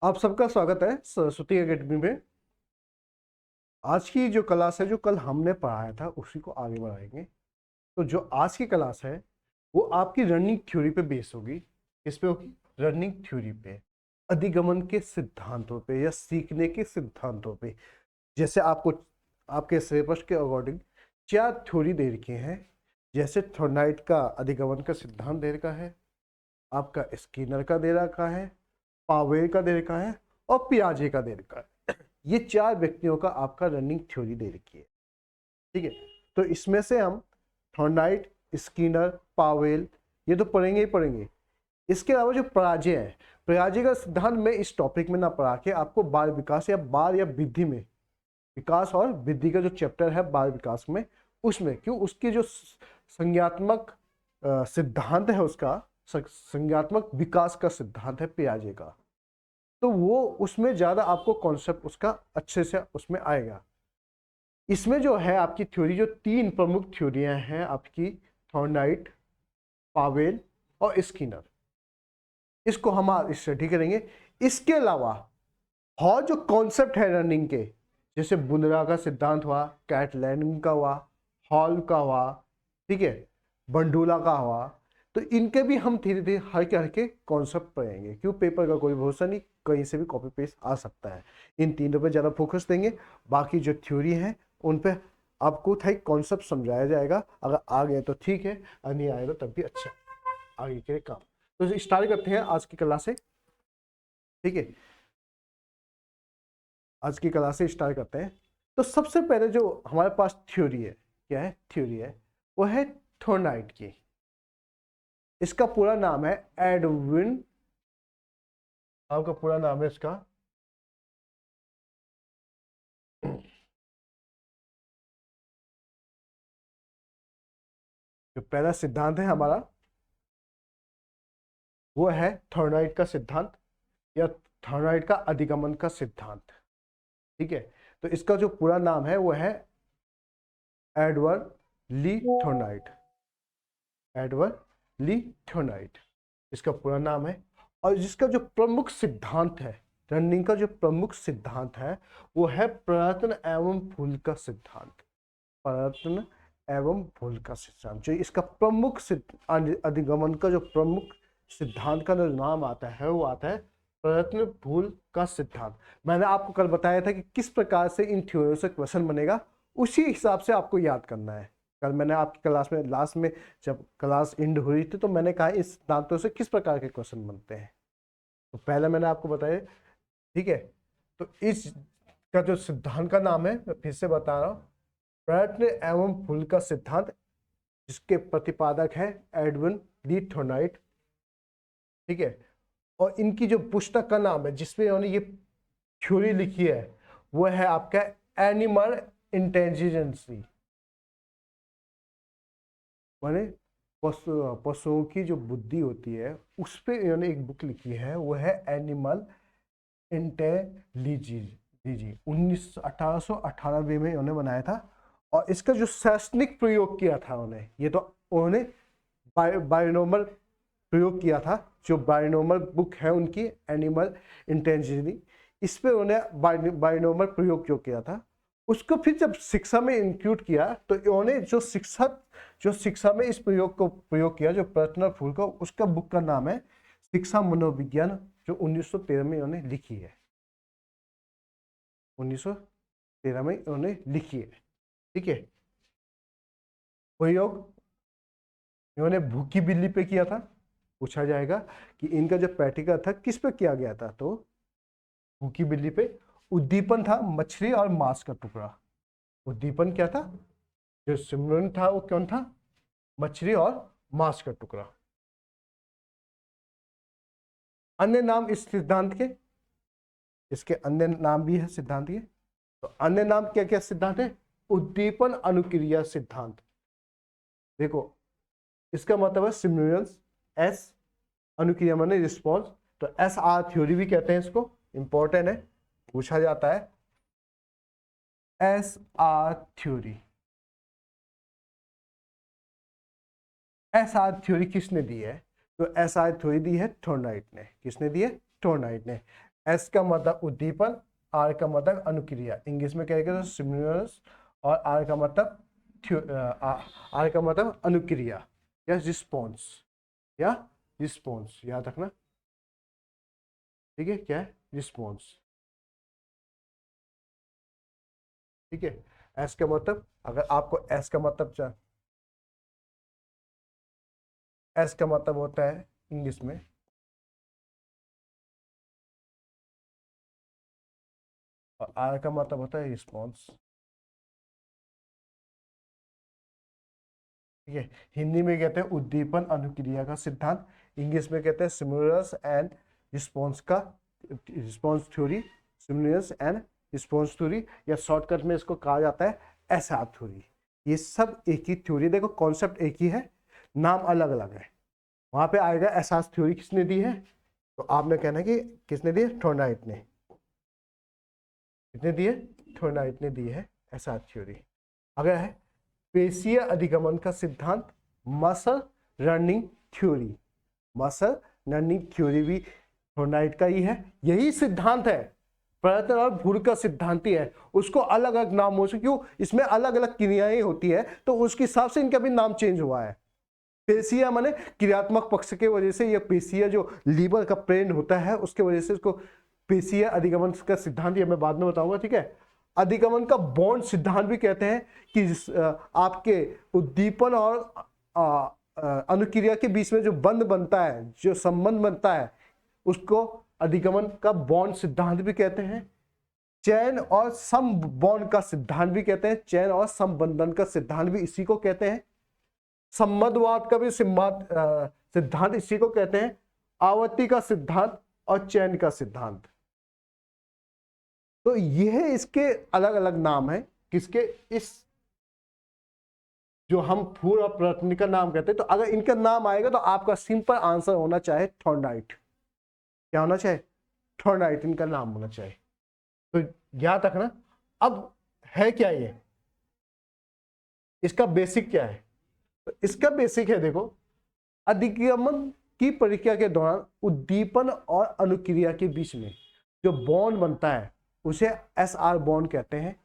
आप सबका स्वागत है सरस्वती एकेडमी में। आज की जो क्लास है, जो कल हमने पढ़ाया था उसी को आगे बढ़ाएंगे। तो जो आज की क्लास है वो आपकी रनिंग थ्योरी पे बेस होगी। किस पे होगी? रनिंग थ्योरी पे, अधिगमन के सिद्धांतों पे या सीखने के सिद्धांतों पे। जैसे आपको आपके सिलेबस के अकॉर्डिंग 4 थ्योरी दे रखे हैं। जैसे थॉर्नाइट का अधिगमन का सिद्धांत दे रखा है, आपका स्किनर का दे रखा है, पावेल का दे रखा है और पियाजे का दे रखा है। ये 4 व्यक्तियों का आपका रनिंग थ्योरी दे रखी है। ठीक है, तो इसमें से हम थॉर्नाइट, स्किनर, पावेल ये तो पढ़ेंगे ही पढ़ेंगे। इसके अलावा जो पराजय है, पराजय का सिद्धांत में इस टॉपिक में ना पढ़ा के आपको बाल विकास या बाल या वृद्धि में, विकास और वृद्धि का जो चैप्टर है बाल विकास में, उसमें क्यों उसकी जो संज्ञात्मक सिद्धांत है, उसका संज्ञात्मक विकास का सिद्धांत है पियाजे का, तो वो उसमें ज़्यादा आपको कॉन्सेप्ट उसका अच्छे से उसमें आएगा। इसमें जो है आपकी थ्योरी, जो 3 प्रमुख थ्योरियां हैं आपकी, थॉर्नाइट, पावेल और स्किनर, इसको हम आज स्टडी करेंगे। इसके अलावा और जो कॉन्सेप्ट है रनिंग के, जैसे बुनरा का सिद्धांत हुआ, कैटलैन का हुआ, हॉल का हुआ, ठीक है, बंडूला का हुआ, तो इनके भी हम धीरे धीरे हल्के हल्के कॉन्सेप्ट पढ़ेंगे। क्यों? पेपर का कोई भरोसा नहीं, कहीं से भी कॉपी पेस्ट आ सकता है। इन तीनों पे ज़्यादा फोकस देंगे, बाकी जो थ्योरी है उन पे आपको था कॉन्सेप्ट समझाया जाएगा। अगर आ गए तो ठीक है, और नहीं आए तो तब भी अच्छा आगे के काम। तो स्टार्ट करते हैं आज की क्लास से। ठीक है, आज की क्लास से स्टार्ट करते हैं। तो सबसे पहले जो हमारे पास थ्योरी है, क्या है थ्योरी है, वो है थॉर्नाइट की। इसका पूरा नाम है एडविन, आपका पूरा नाम है इसका जो पहला सिद्धांत है हमारा वो है थॉर्नाइट का सिद्धांत या थॉर्नाइट का अधिगमन का सिद्धांत। ठीक है, तो इसका जो पूरा नाम है वो है एडवर्ड ली थॉर्नाइट। एडवर्ड ली थॉर्नाइट इसका पूरा नाम है। और जिसका जो प्रमुख सिद्धांत है, रनिंग का जो प्रमुख सिद्धांत है वो है प्रयत्न एवं भूल का सिद्धांत। प्रयत्न एवं भूल का सिद्धांत, जो इसका प्रमुख अधिगमन का जो प्रमुख सिद्धांत का जो नाम आता है वो आता है प्रयत्न भूल का सिद्धांत। मैंने आपको कल बताया था कि किस प्रकार से इन थ्योरी से क्वेश्चन बनेगा, उसी हिसाब से आपको याद करना है। कल मैंने आपकी क्लास में लास्ट में जब क्लास एंड हुई थी तो मैंने कहा इस सिद्धांतों से किस प्रकार के क्वेश्चन बनते हैं। तो पहले मैंने आपको बताया। ठीक है, तो इस का जो सिद्धांत का नाम है मैं फिर से बता रहा हूं, प्रयत्न एवं भूल का सिद्धांत, जिसके प्रतिपादक है एडविन ली थॉर्नाइट। ठीक है, और इनकी जो पुस्तक का नाम है जिसमें उन्होंने ये थ्योरी लिखी है वो है आपका एनिमल इंटेलिजेंसी, माने पशुओं की जो बुद्धि होती है उस पर इन्होंने एक बुक लिखी है, वो है एनिमल इंटेलिजेंसी। 1818 में इन्होंने बनाया था। और इसका जो शैक्षणिक प्रयोग किया था उन्होंने, ये तो उन्होंने बायोनोमल प्रयोग किया था। जो बायोनोमल बुक है उनकी एनिमल इंटेलिजेंसी, इस पे उन्होंने बायोनोमल प्रयोग जो किया था उसको फिर जब शिक्षा में इंक्लूड किया तो इन्होंने जो शिक्षा में इस प्रयोग को प्रयोग किया, जो प्रयत्न फूल का, उसका बुक का नाम है शिक्षा मनोविज्ञान, जो 1913 में इन्होंने लिखी है। 1913 में इन्होंने लिखी है। ठीक है, प्रयोग इन्होंने भूखी बिल्ली पे किया था। पूछा जाएगा कि इनका जो प्रैक्टिकल था किस पे किया गया था, तो भूखी बिल्ली पे। उद्दीपन था मछली और मांस का टुकड़ा। उद्दीपन क्या था? जो सिमरन था वो कौन था? मछली और मांस का टुकड़ा। अन्य नाम इस सिद्धांत के, इसके अन्य नाम भी है सिद्धांत के। तो अन्य नाम क्या क्या सिद्धांत है? उद्दीपन अनुक्रिया सिद्धांत। देखो, इसका मतलब है सिमुलेंस, एस अनुक्रिया माने रिस्पॉन्स, तो एस आर थ्योरी भी कहते हैं इसको, इंपॉर्टेंट है, पूछा जाता है। S R theory, S R theory किसने दी है? तो एसआई थ्योरी दी है थॉर्नडाइट ने। किसने दी है? थॉर्नडाइट ने। एस का मतलब उद्दीपन, आर का मतलब अनुक्रिया, इंग्लिश में कहेंगे तो स्टिमुलस, और आर का मतलब अनुक्रिया या रिस्पॉन्स, या रिस्पॉन्स, याद रखना। ठीक है, क्या है? रिस्पॉन्स। ठीक है, एस का मतलब, अगर आपको एस का मतलब एस का मतलब होता है इंग्लिश में और आर का मतलब होता है रिस्पॉन्स। ठीक है, हिंदी में कहते हैं उद्दीपन अनुक्रिया का सिद्धांत, इंग्लिश में कहते हैं स्टिमुलस एंड रिस्पॉन्स का, response theory, stimulus and response theory, या शॉर्टकट में इसको कहा जाता है एसआर थ्योरी। ये सब एक ही थ्योरी, देखो कॉन्सेप्ट एक ही है, नाम अलग अलग है। वहां पे आएगा एसआर थ्योरी किसने दी है, तो आपने कहना है कि किसने दी है? थॉर्नडाइट ने। किसने दी है? थॉर्नडाइट ने दी है एसआर थ्योरी। अगर है पेशीय अधिगमन का सिद्धांत, muscle learning theory. Muscle learning theory भी थॉर्नडाइट का ही है, यही सिद्धांत है। प्रयत्न और भूल का सिद्धांत ही है, उसको अलग अलग नाम हो, क्यों? इसमें अलग अलग क्रियाएं होती है, तो उसके हिसाब से इनका भी नाम चेंज हुआ है। पेशिया माने क्रियात्मक पक्ष के वजह से, ये पेशिया जो लीवर का प्रेन होता है उसके वजह से इसको पेशिया अधिगमन का सिद्धांत, ये मैं बाद में बताऊंगा। ठीक है, अधिगमन का बॉन्ड सिद्धांत भी कहते हैं कि आपके उद्दीपन और अनुक्रिया के बीच में जो बंध बनता है, जो संबंध बनता है, उसको अधिगमन का बॉन्ड सिद्धांत भी कहते हैं। चैन और सम बॉन्ड का सिद्धांत भी कहते हैं, चैन और संबंधन का सिद्धांत भी इसी को कहते हैं। संबंधवाद का भी सिद्धांत इसी को कहते हैं, आवर्ती का सिद्धांत और चैन का सिद्धांत। तो यह इसके अलग अलग नाम है, किसके? इस जो हम फूल और प्रकृति का नाम कहते हैं। तो अगर इनका नाम आएगा तो आपका सिंपल आंसर होना चाहिए थॉर्नडाइट। क्या होना चाहिए? थॉर्नडाइट इनका नाम होना चाहिए। तो याद रखना। अब है क्या ये, इसका बेसिक क्या है? तो इसका बेसिक है, देखो, अधिगमन की प्रक्रिया के दौरान उद्दीपन और अनुक्रिया के बीच में जो बॉन्ड बनता है उसे एस आर बॉन्ड कहते हैं।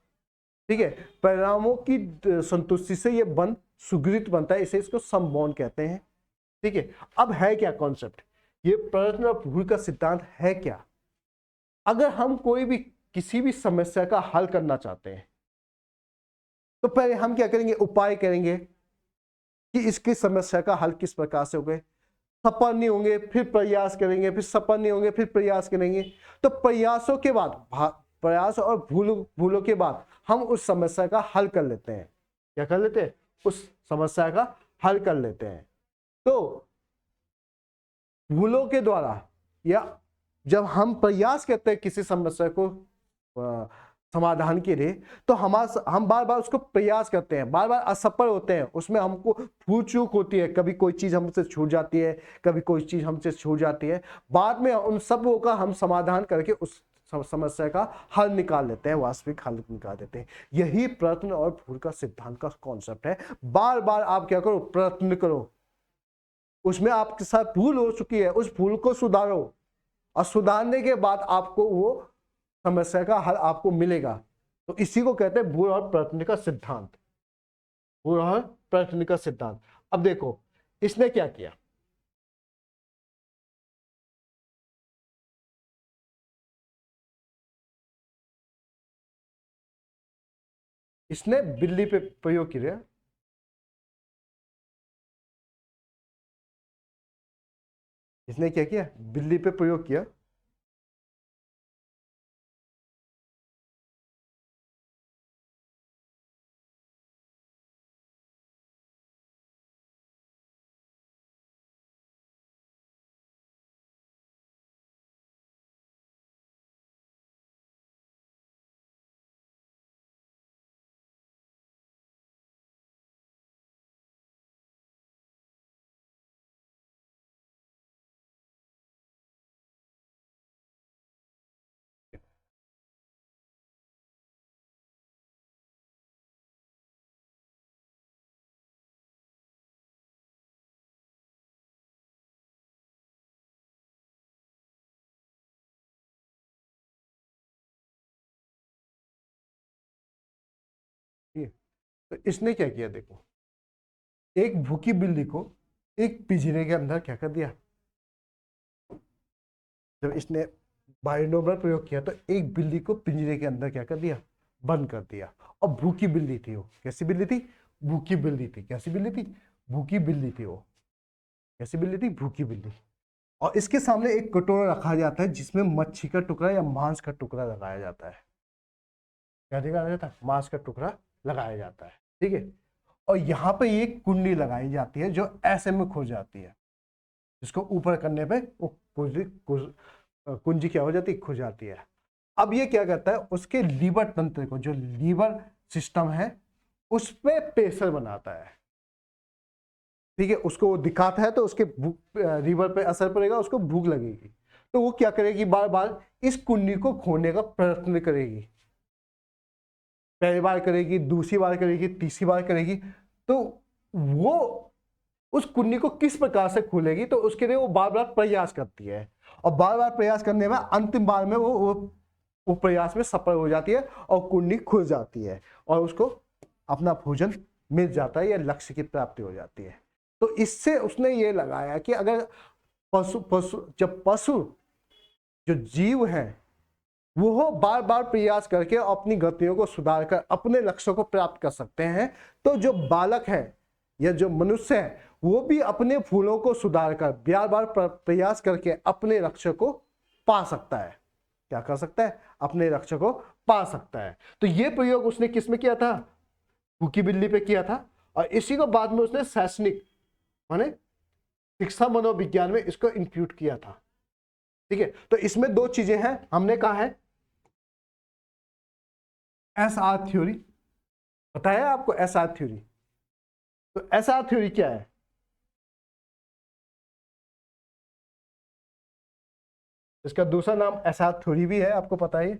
ठीक है, परिणामों की संतुष्टि से यह बंध सुगृहित बनता है, इसे इसको सम बॉन्ड कहते हैं। ठीक है, अब है क्या कॉन्सेप्ट? ये प्रयत्न और भूल का सिद्धांत है क्या? अगर हम कोई भी किसी भी समस्या का हल करना चाहते हैं तो पहले हम क्या करेंगे? उपाय करेंगे कि इसकी समस्या का हल किस प्रकार से होगा। सफल नहीं होंगे, फिर प्रयास करेंगे, फिर सफल नहीं होंगे, फिर प्रयास करेंगे। तो प्रयासों के बाद, प्रयास और भूलों के बाद हम उस समस्या का हल कर लेते हैं। क्या कर लेते हैं? उस समस्या का हल कर लेते हैं। तो भूलों के द्वारा, या जब हम प्रयास करते हैं किसी समस्या को समाधान के लिए, तो हम बार बार उसको प्रयास करते हैं, बार बार असफल होते हैं, उसमें हमको भूल चूक होती है, कभी कोई चीज हमसे छूट जाती है, कभी कोई चीज हमसे छूट जाती है। बाद में उन सबों का हम समाधान करके उस समस्या का हल निकाल लेते हैं, वास्तविक हल निकाल देते हैं। यही प्रयत्न और भूल का सिद्धांत का कॉन्सेप्ट है। बार बार आप क्या करो? प्रयत्न करो, उसमें आपके साथ भूल हो चुकी है, उस भूल को सुधारो, और सुधारने के बाद आपको वो समस्या का हल आपको मिलेगा। तो इसी को कहते हैं भूल और प्रयत्न का सिद्धांत। भूल और प्रयत्न का सिद्धांत। अब देखो इसने क्या किया, इसने बिल्ली पे प्रयोग किया। इसने क्या किया? बिल्ली पे प्रयोग किया। तो इसने क्या किया, देखो एक भूखी बिल्ली को एक पिंजरे के अंदर क्या कर दिया, जब इसने बायोनोमर प्रयोग किया तो एक बिल्ली को पिंजरे के अंदर क्या कर दिया, बंद कर दिया। और भूखी बिल्ली थी वो, कैसी बिल्ली थी, भूखी बिल्ली थी। कैसी बिल्ली थी, भूखी बिल्ली थी वो। कैसी बिल्ली थी, भूखी बिल्ली। और इसके सामने एक कटोरा रखा जाता है जिसमें मच्छी का टुकड़ा या मांस का टुकड़ा लगाया जाता है। क्या लगाया जाता है, मांस का टुकड़ा लगाया जाता है, ठीक है। और यहाँ पे ये कुंडी लगाई जाती है जो ऐसे में खुल जाती है, जिसको ऊपर करने पे वो कुंजी क्या हो जाती है, खुल जाती है। अब ये क्या करता है, उसके लीवर तंत्र को, जो लीवर सिस्टम है उस पे प्रेशर बनाता है, ठीक है। उसको वो दिखाता है तो उसके लीवर पे असर पड़ेगा, उसको भूख लगेगी, तो वो क्या करेगी, बार बार इस कुंडी को खोलने का प्रयत्न करेगी। पहली बार करेगी, दूसरी बार करेगी, तीसरी बार करेगी, तो वो उस कुंडी को किस प्रकार से खोलेगी, तो उसके लिए वो बार बार प्रयास करती है। और बार बार प्रयास करने में अंतिम बार में वो प्रयास में सफल हो जाती है और कुंडी खुल जाती है और उसको अपना भोजन मिल जाता है या लक्ष्य की प्राप्ति हो जाती है। तो इससे उसने ये लगाया कि अगर पशु जो जीव है वो बार बार प्रयास करके अपनी गतियों को सुधार कर अपने लक्ष्य को प्राप्त कर सकते हैं, तो जो बालक है या जो मनुष्य है वो भी अपने फूलों को सुधार कर बार बार प्रयास करके अपने लक्ष्य को पा सकता है। क्या कर सकता है, अपने लक्ष्य को पा सकता है। तो ये प्रयोग उसने किस में किया था, भूखी बिल्ली पे किया था। और इसी को बाद में उसने शैक्षणिक माने शिक्षा मनोविज्ञान में इसको इंक्लूड किया था, ठीक है। तो इसमें दो चीजें हैं, हमने कहा है एसआर थ्योरी, पता है आपको एसआर थ्योरी। तो एसआर थ्योरी क्या है, इसका दूसरा नाम एसआर थ्योरी भी है, आपको पता है।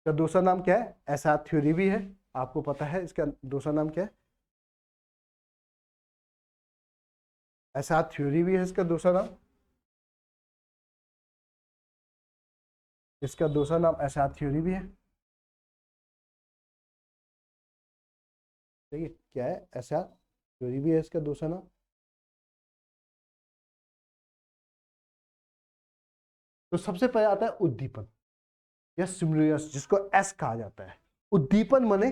इसका दूसरा नाम क्या है, एसआर थ्योरी भी है, आपको पता है इसका दूसरा नाम क्या है, एसआर थ्योरी भी है इसका दूसरा नाम। इसका दूसरा नाम एसआर थ्योरी भी है, ठीक है। क्या है, एसआर थ्योरी भी है इसका दूसरा नाम। तो सबसे पहले आता है उद्दीपन या स्टिमुलस, जिसको एस कहा जाता है। उद्दीपन माने,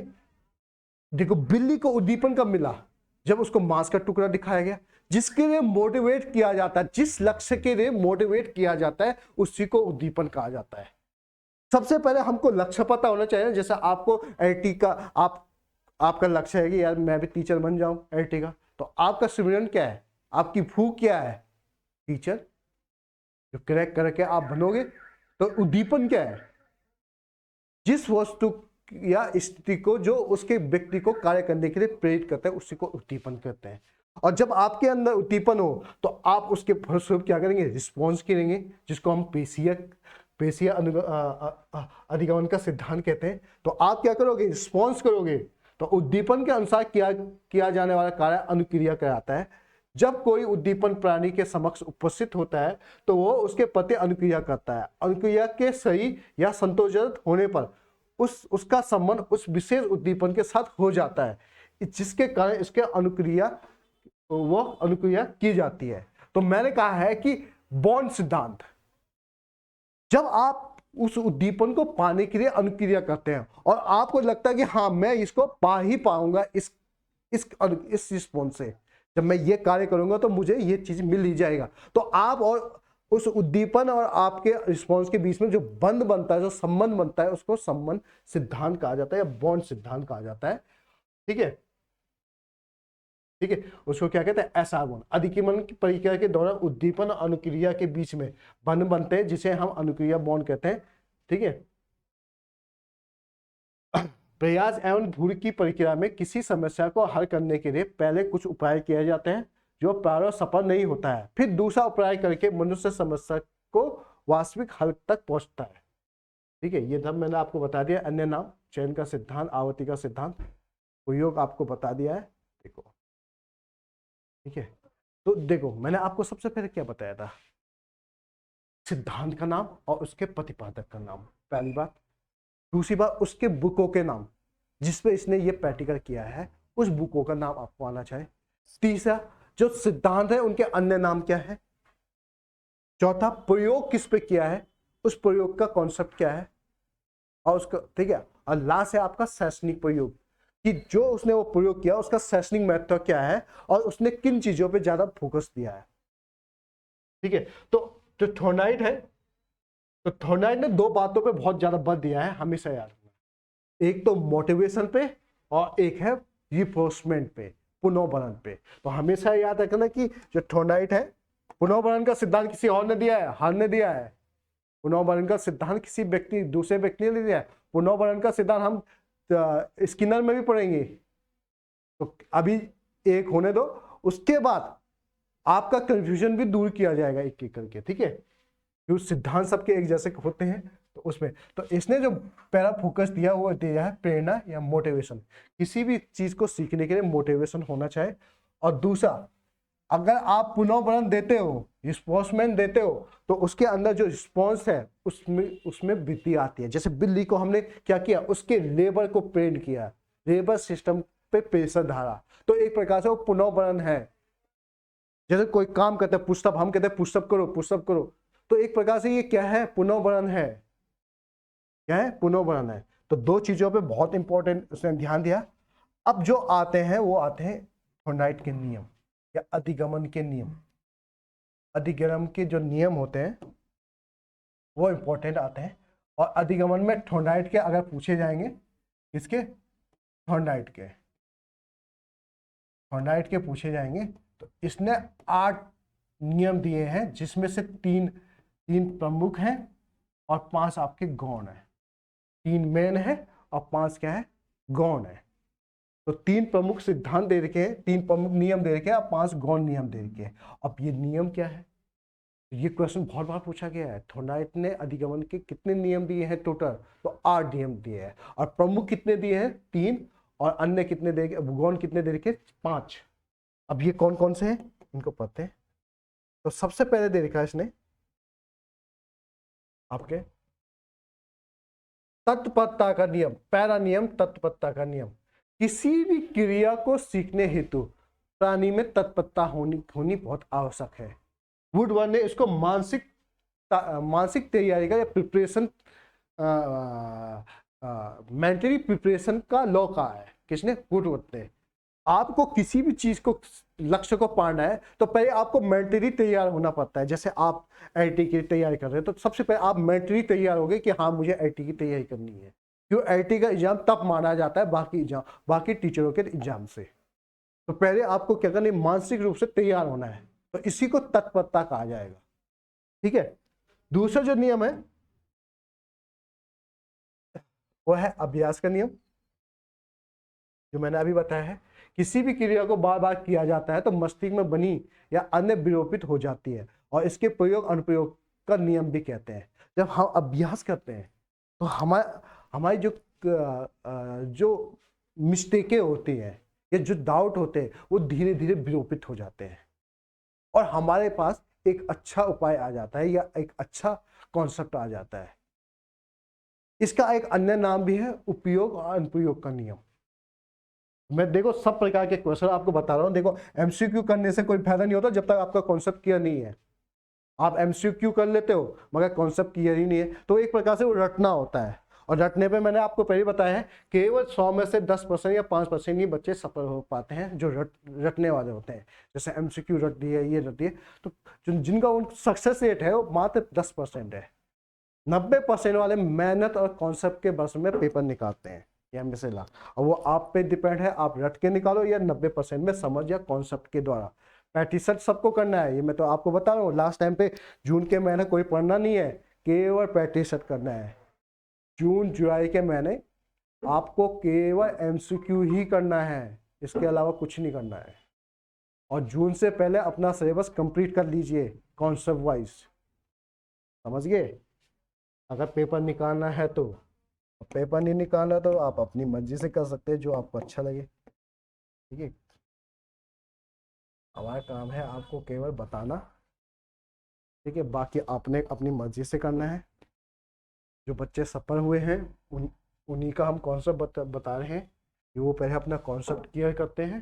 देखो बिल्ली को उद्दीपन कब मिला, जब उसको मांस का टुकड़ा दिखाया गया। जिसके लिए मोटिवेट किया जाता है, जिस लक्ष्य के लिए मोटिवेट किया जाता है उसी को उद्दीपन कहा जाता है। सबसे पहले हमको लक्ष्य पता होना चाहिए। जैसे आपको आईटी का आपका लक्ष्य है कि यार मैं भी टीचर बन जाऊं आईटी का, तो आपका सिमुलेशन क्या है, आपकी भूख क्या है, टीचर जो क्रैक करके आप बनोगे। तो उद्दीपन क्या है, जिस वस्तु या स्थिति को जो उसके व्यक्ति को कार्य करने के लिए प्रेरित करता है उसी को उद्दीपन कहते हैं। और जब आपके अंदर उद्दीपन हो तो आप उसके फलस्वरूप क्या करेंगे, रिस्पॉन्स करेंगे, जिसको हम पेशिया अधिगमन का सिद्धांत कहते हैं। तो आप क्या करोगे, रिस्पॉन्स करोगे। तो उद्दीपन के अनुसार किया जाने वाला कार्य अनुक्रिया कहलाता है। जब कोई उद्दीपन प्राणी के समक्ष उपस्थित होता है तो वो उसके प्रति अनुक्रिया करता है। अनुक्रिया के सही या संतोषजनक होने पर उसका संबंध उस विशेष उद्दीपन के साथ हो जाता है, जिसके कारण इसके अनुक्रिया की जाती है। तो मैंने कहा है कि बॉन्ड सिद्धांत, जब आप उस उद्दीपन को पाने के लिए अनुक्रिया करते हैं और आपको लगता है कि हाँ मैं इसको पा ही पाऊंगा इस रिस्पॉन्स से, जब मैं ये कार्य करूंगा तो मुझे ये चीज मिल ही जाएगा, तो आप और उस उद्दीपन और आपके रिस्पॉन्स के बीच में जो बंध बनता है, जो संबंध बनता है, उसको संबंध सिद्धांत कहा जाता है या बॉन्ड सिद्धांत कहा जाता है, ठीक है। ठीक है, उसको क्या कहते हैं, एसआर बॉन्ड। अधिगमन की प्रक्रिया के दौरान उद्दीपन और अनुक्रिया के बीच में बंध बनते हैं जिसे हम अनुक्रिया बॉन्ड कहते हैं, ठीक है। प्रयास एवं भूल की प्रक्रिया में किसी समस्या को हल करने के लिए पहले कुछ उपाय किए जाते हैं जो प्रारंभ सफल नहीं होता है, फिर दूसरा उपाय करके मनुष्य समस्या को वास्तविक हल तक पहुंचता है, ठीक है। ये सब मैंने आपको बता दिया। अन्य नाम चयन का सिद्धांत, आवर्ती का सिद्धांत, उपयोग आपको बता दिया है, देखो, ठीक है। तो देखो मैंने आपको सबसे पहले क्या बताया था, सिद्धांत का नाम और उसके प्रतिपादक का नाम। पहली बात दूसरी बात उसके बुकों के नाम, जिसपे इसने ये प्रैक्टिकल किया है, उस बुकों का नाम आपको आना चाहिए। तीसरा, जो सिद्धांत है उनके अन्य नाम क्या है। चौथा, प्रयोग किस पे किया है, उस प्रयोग का कॉन्सेप्ट क्या है, और उसका, ठीक है। और लास्ट है आपका शैक्षणिक प्रयोग, कि जो उसने वो प्रयोग किया उसका शैक्षणिक महत्व क्या है और उसने किन चीजों पे ज्यादा फोकस दिया है। ठीक है, तो जो थॉर्नडाइक है, तो थॉर्नडाइक ने दो बातों पे बहुत ज्यादा बल दिया है, हमेशा याद रखना। एक तो मोटिवेशन पे और एक है रिफोर्समेंट पे, पुनर्बलन पे। तो हमेशा याद रखना कि जो थॉर्नडाइक है, पुनर्बलन का सिद्धांत किसी और ने दिया है, हर ने दिया है। पुनर्बलन का सिद्धांत किसी व्यक्ति, दूसरे व्यक्ति ने दिया है। पुनर्बलन का सिद्धांत हम स्किनर में भी पढ़ेंगे। तो अभी एक होने दो, उसके बाद आपका कंफ्यूजन भी दूर किया जाएगा एक एक करके, ठीक है। जो सिद्धांत सबके एक जैसे होते हैं, तो उसमें तो इसने जो पहला फोकस दिया वो दिया है प्रेरणा या मोटिवेशन। किसी भी चीज को सीखने के लिए मोटिवेशन होना चाहिए। और दूसरा, अगर आप पुनर्बलन देते हो, रिस्पॉन्समेंट देते हो, तो उसके अंदर जो रिस्पॉन्स है उसमें वृद्धि आती है। जैसे बिल्ली को हमने क्या किया, उसके लेबर को प्रेरित किया, लेबर सिस्टम पे प्रेशर डाला, तो एक प्रकार से वो पुनर्बलन है। जैसे कोई काम करता है, पुशअप, हम कहते हैं पुशअप करो पुशअप करो, तो एक प्रकार से ये क्या है, पुनर्बलन है। क्या है, पुनर्बलन है। तो दो चीजों पे बहुत इंपॉर्टेंट उसने ध्यान दिया। अब जो आते हैं वो आते हैं थॉर्नडाइक के नियम या अधिगमन के नियम। अधिगमन के जो नियम होते हैं वो इंपॉर्टेंट आते हैं। और अधिगमन में थॉर्नडाइक के अगर पूछे जाएंगे, किसके, थॉर्नडाइक के पूछे जाएंगे, तो इसने 8 नियम दिए हैं, जिसमें से तीन प्रमुख हैं और 5 आपके गौण है। 3 मेन है और 5 क्या है, गौण है। तो 3 प्रमुख सिद्धांत दे रखे हैं, 3 प्रमुख नियम दे रखे हैं और 5 गौण नियम दे रखे हैं। अब ये नियम क्या है, ये क्वेश्चन बहुत बार पूछा गया है। थॉर्नडाइक ने अधिगमन के कितने नियम दिए हैं टोटल, तो 8 नियम दिए हैं। और प्रमुख कितने दिए हैं, 3, और अन्य कितने दे, गौण कितने दे रखे, 5। अब ये कौन कौन से हैं, इनको पढ़ते हैं। तो सबसे पहले दे रखा है इसने आपके तत्परता का नियम, पहला नियम तत्परता का नियम। किसी भी क्रिया को सीखने हेतु प्राणी में तत्परता होनी बहुत आवश्यक है। वुडवर्ड ने इसको मानसिक तैयारी का या प्रिपरेशन, मेंटली प्रिपरेशन का लॉ कहा है। किसने, वुडवर्ड ने। आपको किसी भी चीज को, लक्ष्य को पाना है, तो पहले आपको मेंटली तैयार होना पड़ता है। जैसे आप आईटी की तैयारी कर रहे हो, तो सबसे पहले आप मेंटली तैयार होगे कि हाँ मुझे आईटी की तैयारी करनी है। क्यों, आईटी का एग्जाम तब माना जाता है बाकी टीचरों के एग्जाम से। तो पहले आपको क्या करना है, मानसिक रूप से तैयार होना है। तो इसी को तत्परता कहा जाएगा, ठीक है। दूसरा जो नियम है वो है अभ्यास का नियम, जो मैंने अभी बताया है। किसी भी क्रिया को बार बार किया जाता है तो मस्तिष्क में बनी या अन्य विरूपित हो जाती है, और इसके प्रयोग अनुप्रयोग का नियम भी कहते हैं। जब हम अभ्यास करते हैं तो हमारी जो मिस्टेकें होती हैं या जो डाउट होते हैं वो धीरे धीरे विरूपित हो जाते हैं, और हमारे पास एक अच्छा उपाय आ जाता है या एक अच्छा कॉन्सेप्ट आ जाता है। इसका एक अन्य नाम भी है उपयोग और अनुप्रयोग का नियम। मैं देखो सब प्रकार के क्वेश्चन आपको बता रहा हूं। देखो, एमसीक्यू करने से कोई फायदा नहीं होता जब तक आपका कॉन्सेप्ट क्लियर नहीं है। आप एमसीक्यू कर लेते हो मगर कॉन्सेप्ट क्लियर ही नहीं है, तो एक प्रकार से वो रटना होता है। और रटने पे मैंने आपको पहले बताया है, केवल 100 में से 10% या 5% ही बच्चे सफल हो पाते हैं जो रटने वाले होते हैं। जैसे एमसीक्यू रट दिए, ये रट दिए, तो जिनका उन सक्सेस रेट है वो मात्र 10% है। 90% वाले मेहनत और कॉन्सेप्ट के बस में पेपर निकालते हैं, ये में से ला। और वो आप पे डिपेंड है, आप रट के निकालो या 90% में समझ या कॉन्सेप्ट के द्वारा। प्रैक्टिस सबको करना है, ये मैं तो आपको बता रहा हूँ। लास्ट टाइम पे जून के महीने कोई पढ़ना नहीं है, केवल प्रैक्टिस करना है। जून जुलाई के महीने आपको केवल एमसीक्यू ही करना है, इसके अलावा कुछ नहीं करना है। और जून से पहले अपना सिलेबस कंप्लीट कर लीजिए कॉन्सेप्ट वाइज, समझ गए। अगर पेपर निकालना है तो, पेपर नहीं निकालना तो आप अपनी मर्जी से कर सकते हैं, जो आपको अच्छा लगे, ठीक है। हमारा काम है आपको केवल बताना, ठीक है। बाकी आपने अपनी मर्जी से करना है, जो बच्चे सफल हुए हैं उन्हीं का हम कॉन्सेप्ट बता रहे हैं कि वो पहले अपना कॉन्सेप्ट क्लियर करते हैं,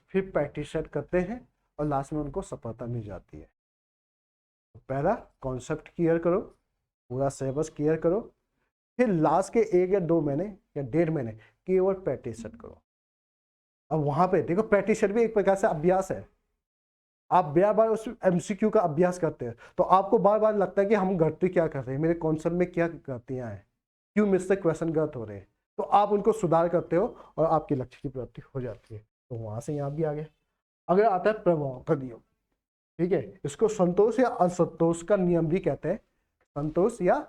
फिर प्रैक्टिस सेट करते हैं और लास्ट में उनको सफलता मिल जाती है। तो पहला कॉन्सेप्ट क्लियर करो, पूरा सिलेबस क्लियर करो, फिर लास्ट के 1 या 2 महीने या 1.5 महीने केवल प्रैक्टिस सेट करो। अब वहां पे देखो, प्रैक्टिस सेट भी एक प्रकार से अभ्यास है। आप बार बार उस एमसीक्यू का अभ्यास करते हैं तो आपको बार बार लगता है कि हम गलती क्या कर रहे हैं, मेरे कॉन्सेप्ट में क्या गलतियां हैं, क्यों मुझसे क्वेश्चन गलत हो रहे हैं, तो आप उनको सुधार करते हो और आपकी लक्ष्य की प्राप्ति हो जाती है। तो वहां से यहाँ भी आ गया। अगर आता है प्रभाव का नियम, ठीक है, इसको संतोष या असंतोष का नियम भी कहते हैं। संतोष या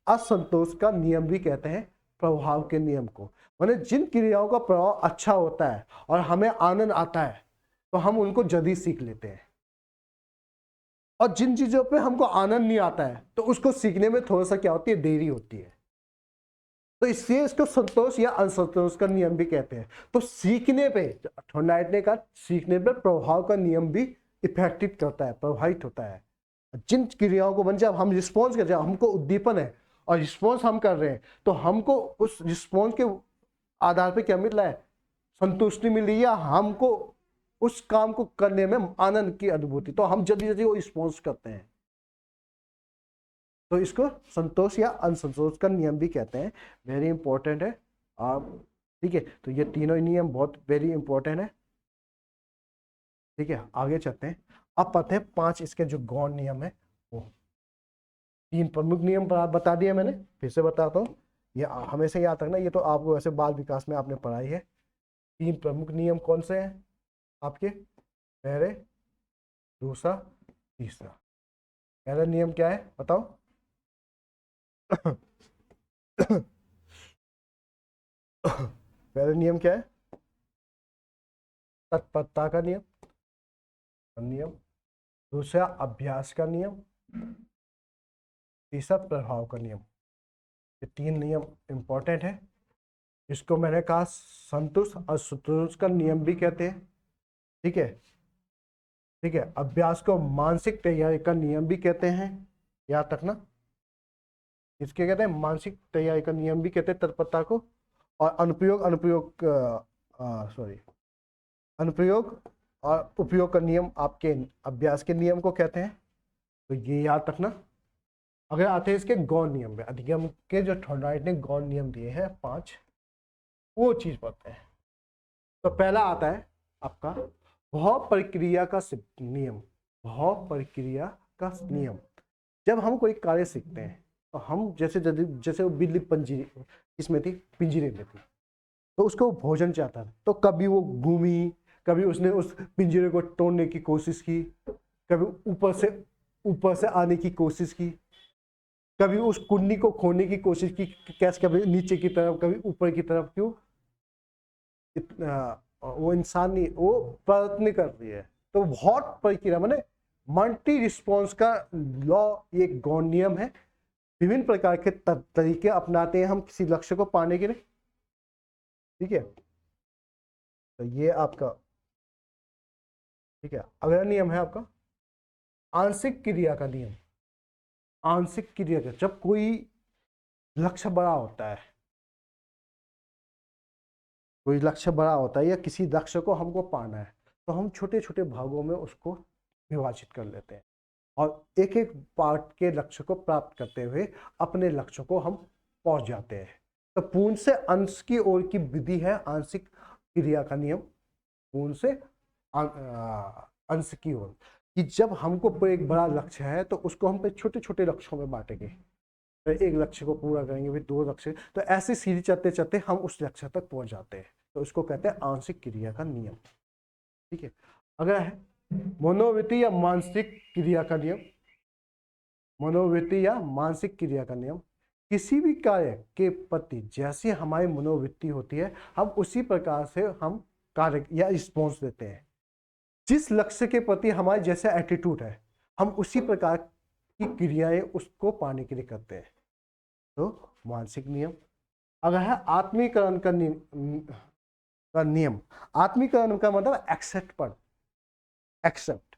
असंतोष का नियम भी कहते हैं प्रभाव के नियम को। माने जिन क्रियाओं का प्रभाव अच्छा होता है और हमें आनंद आता है तो हम उनको जल्दी सीख लेते हैं, और जिन चीजों पे हमको आनंद नहीं आता है तो उसको सीखने में थोड़ा सा क्या होती है, देरी होती है। तो इसलिए इसको संतोष या असंतोष का नियम भी कहते हैं। तो सीखने पे, थॉर्नडाइक ने कहा, सीखने पे प्रभाव का नियम भी इफेक्टिव करता है, प्रभावित होता है। जिन क्रियाओं को जब हम रिस्पॉन्स कर रहे हैं, हमको उद्दीपन है और रिस्पॉन्स हम कर रहे हैं, तो हमको उस रिस्पॉन्स के आधार पे क्या मिल रहा है, संतुष्टि मिल रही है, या हमको उस काम को करने में आनंद की अनुभूति, तो हम जल्दी जल्दी वो रिस्पॉन्स करते हैं। तो इसको संतोष या असंतोष का नियम भी कहते हैं। वेरी इंपॉर्टेंट है आप, ठीक है। तो ये तीनों नियम बहुत वेरी इंपॉर्टेंट है, ठीक है। आगे चलते हैं। अब पढ़ते हैं 5 इसके जो गौण नियम है। वो 3 प्रमुख नियम बता दिए मैंने, फिर से बताता हूँ, ये हमेशा याद रखना, ये तो आपको वैसे बाल विकास में आपने पढ़ाई है। 3 प्रमुख नियम कौन से हैं आपके, पहले, दूसरा, तीसरा। पहला नियम क्या है बताओ? पहला नियम क्या है? तत्परता का नियम, दूसरा अभ्यास का नियम, तीसरा प्रभाव का नियम। ये 3 नियम इंपॉर्टेंट है। इसको मैंने कहा संतुष्ट और असंतुष्ट का नियम भी कहते हैं, ठीक है, ठीक है। अभ्यास को मानसिक तैयारी का नियम भी कहते हैं, याद रखना। इसके कहते हैं मानसिक तैयारी का नियम भी कहते हैं तत्परता को। और अनुप्रयोग और उपयोग का नियम आपके अभ्यास के नियम को कहते हैं। तो ये याद रखना। अगर आते हैं इसके गौण नियम में, अधिगम के जो थॉर्नडाइक ने गौण नियम दिए हैं 5, वो चीज पढ़ते हैं। तो पहला आता है आपका भाव प्रक्रिया का नियम। भाव प्रक्रिया का नियम, जब हम कोई कार्य सीखते हैं तो हम जैसे वो बिल्ली पंजरी इसमें थी, पिंजरे में थी, तो उसको भोजन चाहता था, तो कभी वो घूमी, कभी उसने उस पिंजरे को तोड़ने की कोशिश की, कभी ऊपर से आने की कोशिश की, कभी उस कुंडी को खोलने की कोशिश की, कैसे कभी नीचे की तरफ, कभी ऊपर की तरफ। क्यों? वो इंसान नहीं, वो प्रयत्न कर रही है। तो बहुत प्रक्रिया माने मल्टी रिस्पॉन्स का लॉ, ये गौण नियम है। विभिन्न प्रकार के तरीके अपनाते हैं हम किसी लक्ष्य को पाने के लिए, ठीक है। तो ये आपका, ठीक है। अगला नियम है आपका आंशिक क्रिया का नियम। आंशिक क्रिया का, जब कोई लक्ष्य बड़ा होता है, कोई लक्ष्य बड़ा होता है या किसी लक्ष्य को हमको पाना है, तो हम छोटे छोटे भागों में उसको विभाजित कर लेते हैं और एक एक पार्ट के लक्ष्य को प्राप्त करते हुए अपने लक्ष्य को हम पहुंच जाते हैं। तो पूर्ण से अंश की ओर की विधि है आंशिक क्रिया का नियम। पूर्ण से अंश की ओर, कि जब हमको एक बड़ा लक्ष्य है तो उसको हम छोटे छोटे लक्ष्यों में बांटेंगे। तो एक लक्ष्य को पूरा करेंगे, फिर 2 लक्ष्य, तो ऐसे सीढ़ी चलते चलते हम उस लक्ष्य तक पहुंच जाते हैं। तो इसको कहते हैं आंशिक क्रिया का नियम, ठीक है। अगला है मनोवृत्ति या मानसिक क्रिया का नियम। मनोवृत्ति या मानसिक क्रिया का नियम, किसी भी कार्य के प्रति जैसी हमारी मनोवृत्ति होती है, हम उसी प्रकार से हम कार्य या रिस्पॉन्स देते हैं। जिस लक्ष्य के प्रति हमारे जैसा एटीट्यूड है, हम उसी प्रकार की क्रियाएं उसको पाने के लिए करते हैं। तो मानसिक नियम। अगर है आत्मीकरण का नियम। आत्मीकरण का मतलब एक्सेप्ट,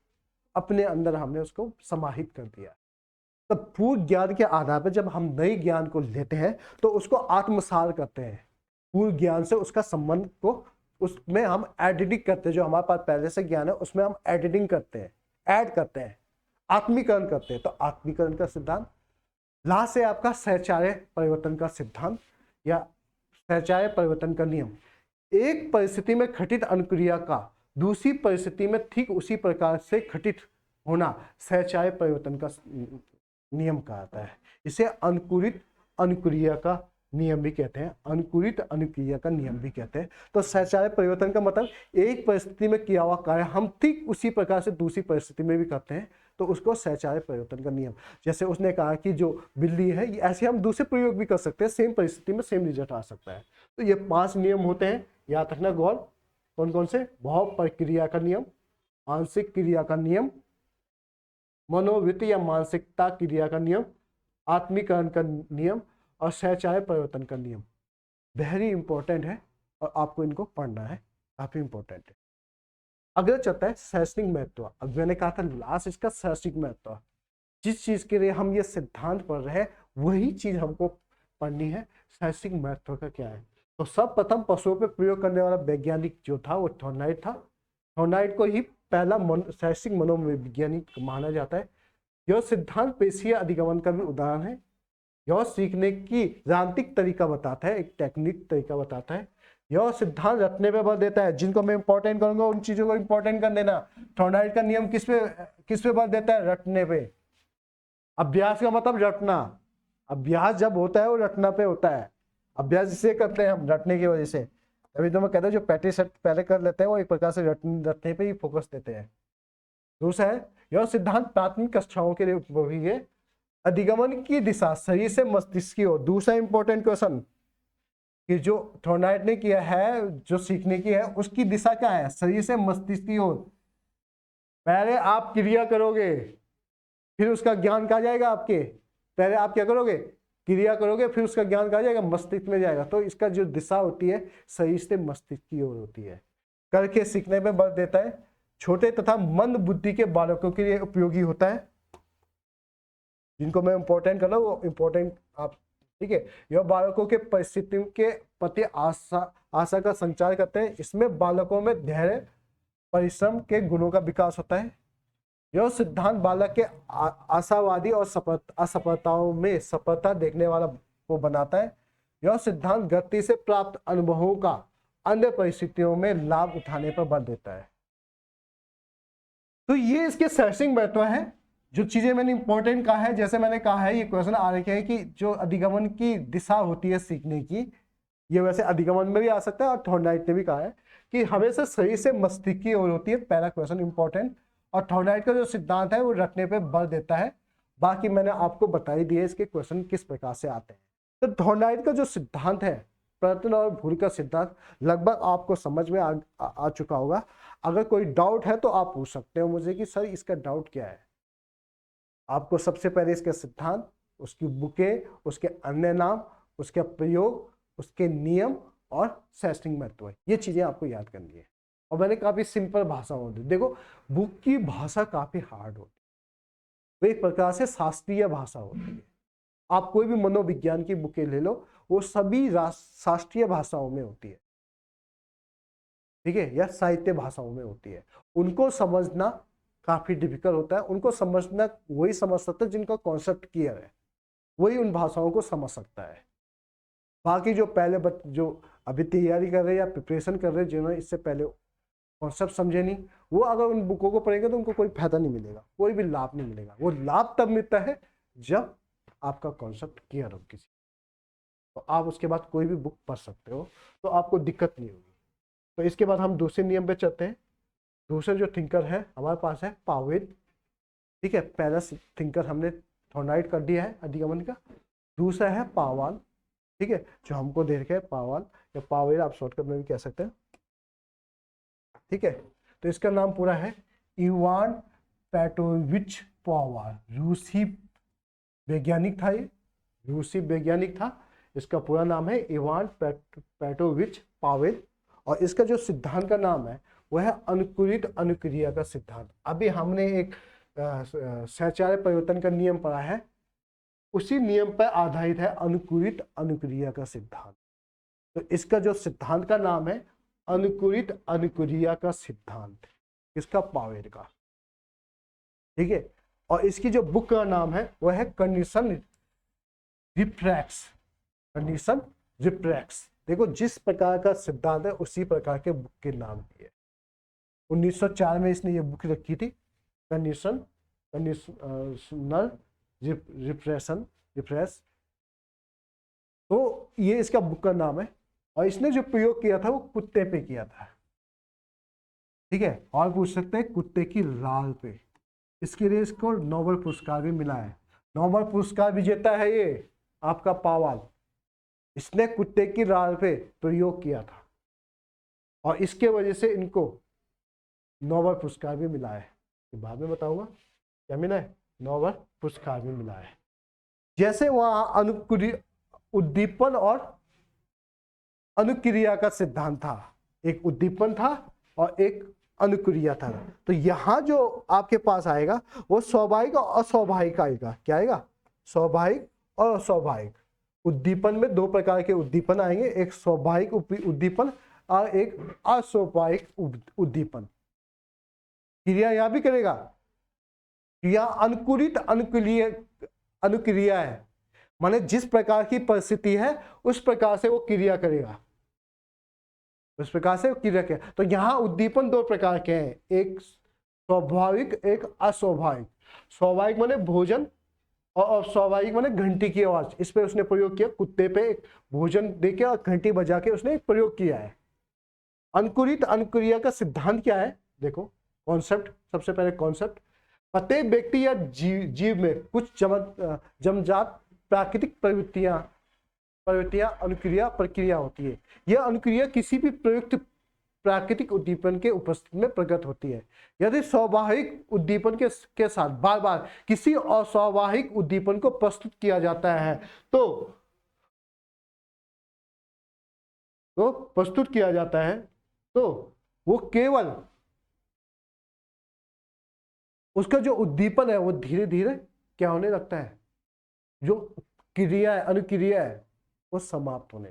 अपने अंदर हमने उसको समाहित कर दिया। तो पूर्व ज्ञान के आधार पर जब हम नए ज्ञान को लेते हैं तो उसको आत्मसात करते हैं, पूर्व ज्ञान से उसका संबंध को उसमें हम एडिटिंग करते हैं, जो हमारे पास पहले से ज्ञान है उसमें हम एडिटिंग करते हैं, ऐड करते हैं, आत्मीकरण करते हैं। तो आत्मीकरण का सिद्धांत, लास्ट है आपका सहचार्य परिवर्तन का सिद्धांत या सहचार्य परिवर्तन का नियम। एक परिस्थिति में घटित अनुक्रिया का दूसरी परिस्थिति में ठीक उसी प्रकार से घटित होना सहचार्य परिवर्तन का नियम कहा जाता है। इसे अनुकूलित अनुक्रिया का नियम भी कहते हैं, अनुकूलित अनुक्रिया का नियम भी कहते हैं। तो सहचार्य परिवर्तन का मतलब एक परिस्थिति में किया हुआ कार्य हम ठीक उसी प्रकार से दूसरी परिस्थिति में भी करते हैं, तो उसको सहचार्य परिवर्तन का नियम। जैसे उसने कहा कि जो बिल्ली है, ऐसे हम दूसरे प्रयोग भी कर सकते हैं, सेम परिस्थिति में सेम रिजल्ट आ सकता है। तो ये 5 नियम होते हैं, याद रखना गौर। कौन कौन से? भाव प्रक्रिया का नियम, आंशिक क्रिया का नियम, मनोवृत्ति या मानसिकता क्रिया का नियम, आत्मीकरण का नियम और सहचार्य परिवर्तन का नियम। वेरी इंपॉर्टेंट है और आपको इनको पढ़ना है, काफी इंपॉर्टेंट है। अगला चलता है शैक्षणिक महत्व। अब मैंने कहा था लास्ट इसका शैक्षणिक महत्व, जिस चीज के लिए हम ये सिद्धांत पढ़ रहे हैं वही चीज हमको पढ़नी है। शैक्षणिक महत्व का क्या है? तो सब प्रथम पशुओं पर प्रयोग करने वाला वैज्ञानिक जो था वो थॉर्नाइट था। थॉर्नाइट को ही पहला शैक्षिक मनोवैज्ञानिक माना जाता है। यह सिद्धांत पेशीय अधिगमन का भी उदाहरण है। यह सीखने की यांत्रिक तरीका बताता है, एक टेक्निक तरीका बताता है। यह सिद्धांत रटने पे बल देता है। जिनको मैं इंपॉर्टेंट करूंगा उन चीजों को इंपॉर्टेंट कर देना। थॉर्नाइट का नियम किस पे बल देता है? रटने पे। अभ्यास का मतलब रटना। अभ्यास जब होता है वो रटना पे होता है। अभ्यास जिसे करते हैं हम रटने की वजह से, अभी तो मैं कहता हूँ जो प्रैक्टिस पहले कर लेते हैं वो एक प्रकार से रटने पे ही फोकस देते हैं। दूसरा है, यह सिद्धांत प्राथमिक कक्षाओं के लिए उपयोगी है। अधिगमन की दिशा शरीर से मस्तिष्क की ओर। दूसरा इंपॉर्टेंट क्वेश्चन कि जो थॉर्नाइट ने किया है, जो सीखने की है, उसकी दिशा क्या है? शरीर से मस्तिष्क की ओर। पहले आप क्रिया करोगे फिर उसका ज्ञान कहाँ जाएगा आपके? पहले आप क्या करोगे? क्रिया करोगे फिर उसका ज्ञान कहाँ जाएगा? मस्तिष्क में जाएगा। तो इसका जो दिशा होती है शरीर से मस्तिष्क की ओर होती है। करके सीखने में बल देता है। छोटे तथा मंद बुद्धि के बालकों के लिए उपयोगी होता है। जिनको मैं इंपॉर्टेंट कर रहा हूँ वो इंपॉर्टेंट आप, ठीक है। यह बालकों के परिस्थितियों के प्रति आशा का संचार करते हैं। इसमें बालकों में धैर्य परिश्रम के गुणों का विकास होता है। यह सिद्धांत बालक के आशावादी और असफलताओं में सफलता देखने वाला को बनाता है। यह सिद्धांत गति से प्राप्त अनुभवों का अन्य परिस्थितियों में लाभ उठाने पर बल देता है। तो ये इसके शैक्षणिक महत्व है। जो चीजें मैंने इंपॉर्टेंट कहा है, जैसे मैंने कहा है, ये क्वेश्चन आ रखे हैं कि जो अधिगमन की दिशा होती है सीखने की, ये वैसे अधिगमन में भी आ सकता है और थॉर्नाइट ने भी कहा है कि हमेशा शरीर से मस्तिष्क की ओर होती है। पहला क्वेश्चन इंपॉर्टेंट। और थॉर्नाइट का जो सिद्धांत है वो रटने पे बल देता है। बाकी मैंने आपको बता ही दिया इसके क्वेश्चन किस प्रकार से आते हैं। तो थॉर्नाइट का जो सिद्धांत है, प्रयत्न और भूल का सिद्धांत, लगभग आपको समझ में आ चुका होगा। अगर कोई डाउट है तो आप पूछ सकते हो मुझे कि सर इसका डाउट क्या है। आपको सबसे पहले इसके सिद्धांत, उसकी बुकें, उसके अन्य नाम, उसका प्रयोग, उसके नियम और शैक्षणिक महत्व, ये चीजें आपको याद करनी है। और मैंने काफी सिंपल भाषा होती है। देखो बुक की भाषा काफी हार्ड होती है, वो एक प्रकार से शास्त्रीय भाषा होती है। आप कोई भी मनोविज्ञान की बुकें ले लो, वो सभी शास्त्रीय भाषाओं में होती है, ठीक है, या साहित्य भाषाओं में होती है। उनको समझना काफी डिफिकल्ट होता है। उनको समझना वही समझ सकता है जिनका कॉन्सेप्ट क्लियर है, वही उन भाषाओं को समझ सकता है। बाकी जो पहले जो अभी तैयारी कर रहे हैं या प्रिपरेशन कर रहे हैं, जिन्होंने इससे पहले कॉन्सेप्ट समझे नहीं, वो अगर उन बुकों को पढ़ेंगे तो उनको कोई फायदा नहीं मिलेगा, कोई भी लाभ नहीं मिलेगा। वो लाभ तब मिलता है जब आपका कॉन्सेप्ट क्लियर हो किसी, तो आप उसके बाद कोई भी बुक पढ़ सकते हो, तो आपको दिक्कत नहीं होगी। तो इसके बाद हम दूसरे नियम पे चलते हैं। दूसरे जो थिंकर है हमारे पास है पावेल, ठीक है। पहला थिंकर हमने थॉर्नाइट कर दिया है अधिगमन का। दूसरा है पावाल, ठीक है, जो हमको दे रखे है पावाल या पावेल, आप शॉर्टकट में भी कह सकते हैं, ठीक है। तो इसका नाम पूरा है इवान पेट्रोविच पावाल। रूसी वैज्ञानिक था, ये रूसी वैज्ञानिक था। इसका पूरा नाम है इवान पेट्रोविच पावेल। और इसका जो सिद्धांत का नाम है वह है अनुकूलित अनुक्रिया का सिद्धांत। अभी हमने एक सहचार्य परिवर्तन का नियम पढ़ा है, उसी नियम पर आधारित है अनुकूलित अनुक्रिया का सिद्धांत। तो इसका जो सिद्धांत का नाम है अनुकूलित अनुक्रिया का सिद्धांत, इसका पावेल का, ठीक है। और इसकी जो बुक का नाम है वह है कंडीशन रिफ्रैक्स, कंडीशन रिफ्रैक्स। देखो जिस प्रकार का सिद्धांत है उसी प्रकार के बुक के नाम भी है। 1904 में इसने ये बुक रखी थी, कंडीशनल रिफ्रेश, तो ये इसका बुक का नाम है। और इसने जो प्रयोग किया था वो कुत्ते पे किया था, ठीक है। और पूछ सकते हैं कुत्ते की लाल पे, इसके लिए इसको नोबेल पुरस्कार भी मिला है। नोबेल पुरस्कार विजेता है ये आपका पावाल, इसने कुत्ते की लाल पे प्रयोग किया था और इसके वजह से इनको नोबेल पुरस्कार भी मिला है। बाद में बताऊंगा क्या मिला है, नोबेल पुरस्कार भी मिला है। जैसे वहां उद्दीपन और अनुक्रिया का सिद्धांत था, एक उद्दीपन था और एक अनुक्रिया था। तो यहां जो आपके पास आएगा वो स्वाभाविक और अस्वाभाविक आएगा। क्या आएगा, स्वाभाविक और अस्वाभाविक। उद्दीपन में दो प्रकार के उद्दीपन आएंगे, एक स्वाभाविक उद्दीपन और एक अस्वाभाविक उद्दीपन। क्रिया यहां भी करेगा, क्रिया अनुकूलित अनुक्रिया है, माने जिस प्रकार की परिस्थिति है उस प्रकार से वो क्रिया करेगा, उस प्रकार से वो क्रिया करेगा। तो यहां उद्दीपन दो प्रकार के हैं, एक स्वाभाविक एक अस्वाभाविक। स्वाभाविक माने भोजन और अस्वाभाविक माने घंटी की आवाज। इस पे उसने प्रयोग किया, कुत्ते पे एक भोजन देके और घंटी बजा के उसने एक प्रयोग किया है। अनुकूलित अनुक्रिया का सिद्धांत क्या है, देखो कॉन्सेप्ट, सबसे पहले कॉन्सेप्ट, प्रत्येक व्यक्ति या जीव में कुछ जन्मजात प्राकृतिक प्रवृत्तियां अनुक्रिया प्रक्रिया होती है। यह अनुक्रिया किसी भी प्रयुक्त प्राकृतिक उद्दीपन के उपस्थिति में प्रकट होती है। यदि स्वाभाविक उद्दीपन के साथ बार बार किसी अस्वाभाविक उद्दीपन को प्रस्तुत किया जाता है तो वो केवल उसका जो उद्दीपन है वो धीरे धीरे क्या होने लगता है, जो क्रिया है अनुक्रिया है वो समाप्त होने।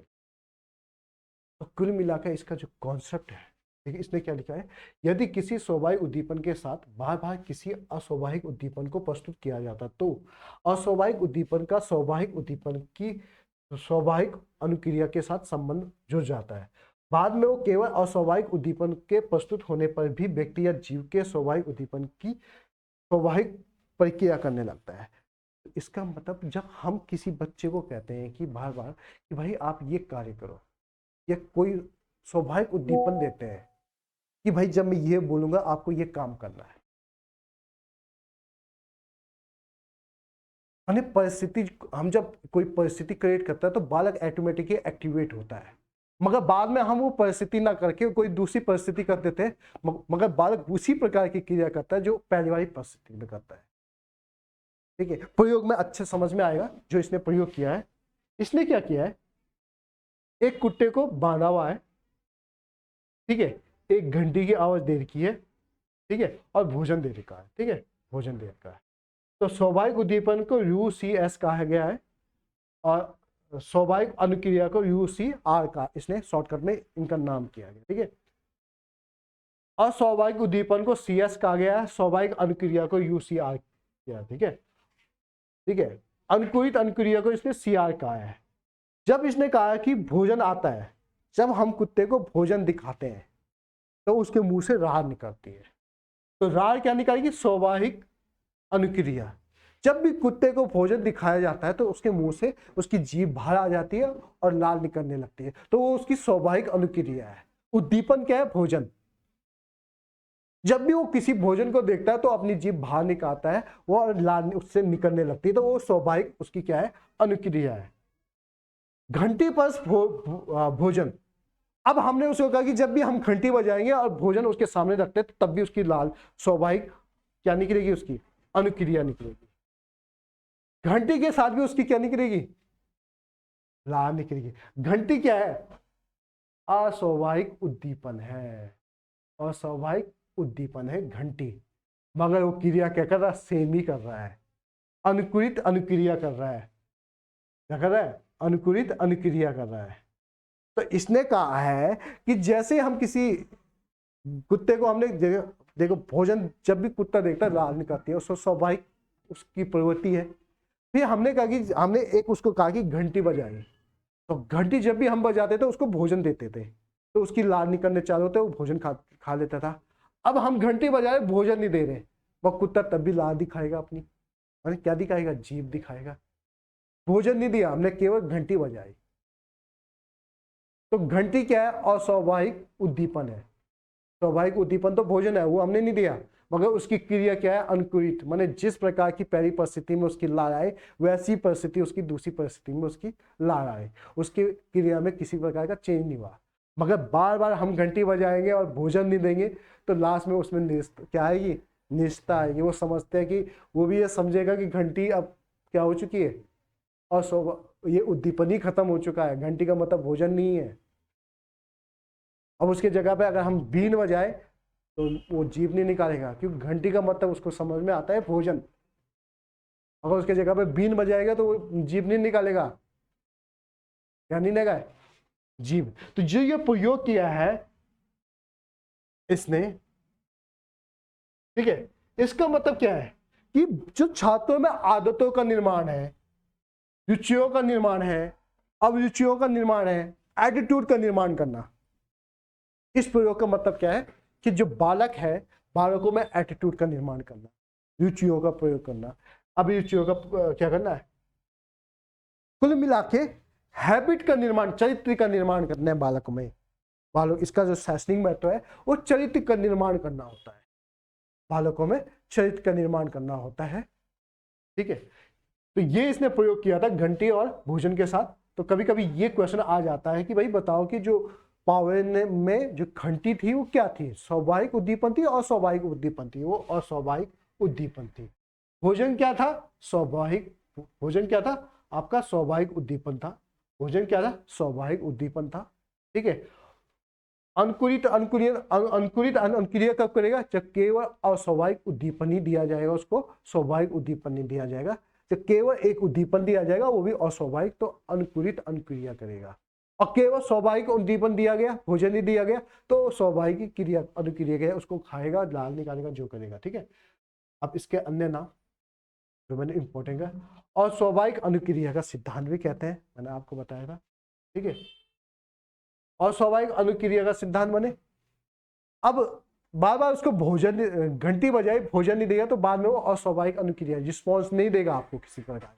तो कुल मिलाकर इसका जो कॉन्सेप्ट है, देखिए इसने क्या लिखा है, यदि किसी स्वाभाविक उद्दीपन के साथ बार बार किसी अस्वाभाविक उद्दीपन को प्रस्तुत किया जाता तो अस्वाभाविक उद्दीपन का स्वाभाविक उद्दीपन की स्वाभाविक अनुक्रिया के साथ संबंध जुड़ जाता है। बाद में वो केवल अस्वाभाविक उद्दीपन के प्रस्तुत होने पर भी व्यक्ति या जीव के स्वाभाविक उद्दीपन की स्वाभाविक प्रक्रिया करने लगता है। इसका मतलब जब हम किसी बच्चे को कहते हैं कि बार बार कि भाई आप ये कार्य करो, या कोई स्वाभाविक उद्दीपन देते हैं कि भाई जब मैं ये बोलूंगा आपको ये काम करना है, यानी परिस्थिति, हम जब कोई परिस्थिति क्रिएट करता है तो बालक ऑटोमेटिकली एक्टिवेट होता है, मगर बाद में हम वो परिस्थिति ना करके कोई दूसरी परिस्थिति कर देते हैं, मगर बालक उसी प्रकार की क्रिया करता है जो पहली वाली परिस्थिति में करता है। ठीक है, प्रयोग में अच्छे समझ में आएगा जो इसने प्रयोग किया है। इसने क्या किया है, एक कुत्ते को बांधा हुआ है, ठीक है, एक घंटी की आवाज दे रखी है, ठीक है, और भोजन दे रखा है, ठीक है, भोजन दे रखा है। तो स्वाभाविक उद्दीपन को UCS कहा गया है और स्वाभाविक अनुक्रिया को UCR का इसने शॉर्टकट में इनका नाम किया गया, ठीक है। अस्वाभाविक उद्दीपन को CS कहा गया है, स्वाभाविक अनुक्रिया को UCR किया, ठीक है, ठीक है। अनुकूलित अनुक्रिया को इसने CR कहा है। जब इसने कहा कि भोजन आता है, जब हम कुत्ते को भोजन दिखाते हैं तो उसके मुंह से रार निकलती है। तो रार क्या निकालेगी, स्वाभाविक अनुक्रिया। जब भी कुत्ते को भोजन दिखाया जाता है तो उसके मुंह से उसकी जीभ बाहर आ जाती है और लाल निकलने लगती है, तो वो उसकी स्वाभाविक अनुक्रिया है। उद्दीपन क्या है, भोजन। जब भी वो किसी भोजन को देखता है तो अपनी जीभ बाहर निकालता है, वो लाल उससे निकलने लगती है, तो वो स्वाभाविक उसकी क्या है, अनुक्रिया है। घंटी पर भोजन, अब हमने उसको कहा कि जब भी हम घंटी बजाएंगे और भोजन उसके सामने रखते हैं तब भी उसकी लाल स्वाभाविक क्या निकलेगी, उसकी अनुक्रिया निकलेगी। घंटी के साथ भी उसकी क्या निकलेगी, लाल निकलेगी। घंटी क्या है, अस्वाभाविक उद्दीपन है, अस्वाभाविक उद्दीपन है घंटी, मगर वो क्रिया क्या कर रहा है, सेम ही कर रहा है, अनुकूलित अनुक्रिया कर रहा है। क्या कर रहा है, अनुकूलित अनुक्रिया कर रहा है। तो इसने कहा है कि जैसे हम किसी कुत्ते को हमने देखो भोजन जब भी कुत्ता देखता है लाल निकलती है, उसको स्वाभाविक उसकी प्रवृत्ति है। फिर हमने कहा कि हमने एक उसको कहा कि घंटी बजाई, तो घंटी जब भी हम बजाते थे उसको भोजन देते थे, तो उसकी लाल निकलने चालू होते वो भोजन खा लेता था। अब हम घंटी बजा रहे भोजन नहीं दे रहे, वह कुत्ता तब भी लाल दिखाएगा अपनी, मैंने क्या दिखाएगा, जीभ दिखाएगा। भोजन नहीं दिया हमने, केवल घंटी बजाई। तो घंटी क्या है, अस्वाभाविक उद्दीपन है। स्वाभाविक उद्दीपन तो भोजन है, वो हमने नहीं दिया, मगर उसकी क्रिया क्या है, अनुकूलित, माने जिस प्रकार की पहली परिस्थिति में उसकी लार आए वैसी परिस्थिति उसकी दूसरी परिस्थिति में उसकी लार आए, उसकी क्रिया में किसी प्रकार का चेंज नहीं हुआ। मगर बार बार हम घंटी बजाएंगे और भोजन नहीं देंगे तो लास्ट में उसमें क्या आएगी, निष्ठा आएगी। वो समझते हैं कि वो भी ये समझेगा कि घंटी अब क्या हो चुकी है, और ये उद्दीपन ही खत्म हो चुका है, घंटी का मतलब भोजन नहीं है। अब उसके जगह पे अगर हम बीन बजाए तो वो जीभ नहीं निकालेगा, क्योंकि घंटी का मतलब उसको समझ में आता है भोजन। अगर उसके जगह पे बीन बजाएगा तो वो जीभ नहीं निकालेगा, क्या नहीं निकालेगा, जीभ। तो जो ये प्रयोग किया है इसने, ठीक है, इसका मतलब क्या है कि जो छात्रों में आदतों का निर्माण है, रुचियों का निर्माण है, अभिरुचियों का निर्माण है, एटीट्यूड का निर्माण करना। इस प्रयोग का मतलब क्या है कि जो बालक है, बालकों में एटीट्यूड का निर्माण करना, रुचियों का प्रयोग करना, अभिरुचियों का क्या करना है, कुल मिला के हैबिट का निर्माण, चरित्र का निर्माण करना है बालकों में। बालक, इसका जो शैक्षणिक महत्व है वो चरित्र का निर्माण करना होता है, बालकों में चरित्र का निर्माण करना होता है, ठीक है। तो ये इसने प्रयोग किया था घंटी और भोजन के साथ। तो कभी कभी ये क्वेश्चन आ जाता है कि भाई बताओ कि जो पावर में जो घंटी थी वो क्या थी, स्वाभाविक उद्दीपन थी, अस्वाभाविक उद्दीपन थी? वो अस्वाभाविक उद्दीपन थी। भोजन क्या था, स्वाभाविक, भोजन क्या था आपका, स्वाभाविक उद्दीपन था। भोजन क्या था, स्वाभाविक उद्दीपन था, ठीक है। अंकुरित अंकुरित अनुक्रिया कब करेगा, जब केवल अस्वाभाविक उद्दीपन ही दिया जाएगा, उसको स्वाभाविक उद्दीपन नहीं दिया जाएगा। जब केवल एक उद्दीपन दिया जाएगा वो भी अस्वाभाविक, तो अंकुरित अनुक्रिया करेगा। और केवल स्वाभाविक उद्दीपन दिया गया, भोजन नहीं दिया गया, तो स्वाभाविक क्रिया अनुक्रिया गया, उसको खाएगा, लाल निकालेगा, जो करेगा, ठीक है। अब इसके अन्य नाम जो मैंने इंपॉर्टेंट है, और स्वाभाविक अनुक्रिया का सिद्धांत भी कहते हैं, मैंने आपको बताया था, ठीक है। और स्वाभाविक अनुक्रिया का सिद्धांत बने, अब बार बार उसको भोजन, घंटी बजाए भोजन नहीं देगा तो बाद में वो अस्वाभाविक अनुक्रिया, रिस्पॉन्स नहीं देगा आपको किसी प्रकार।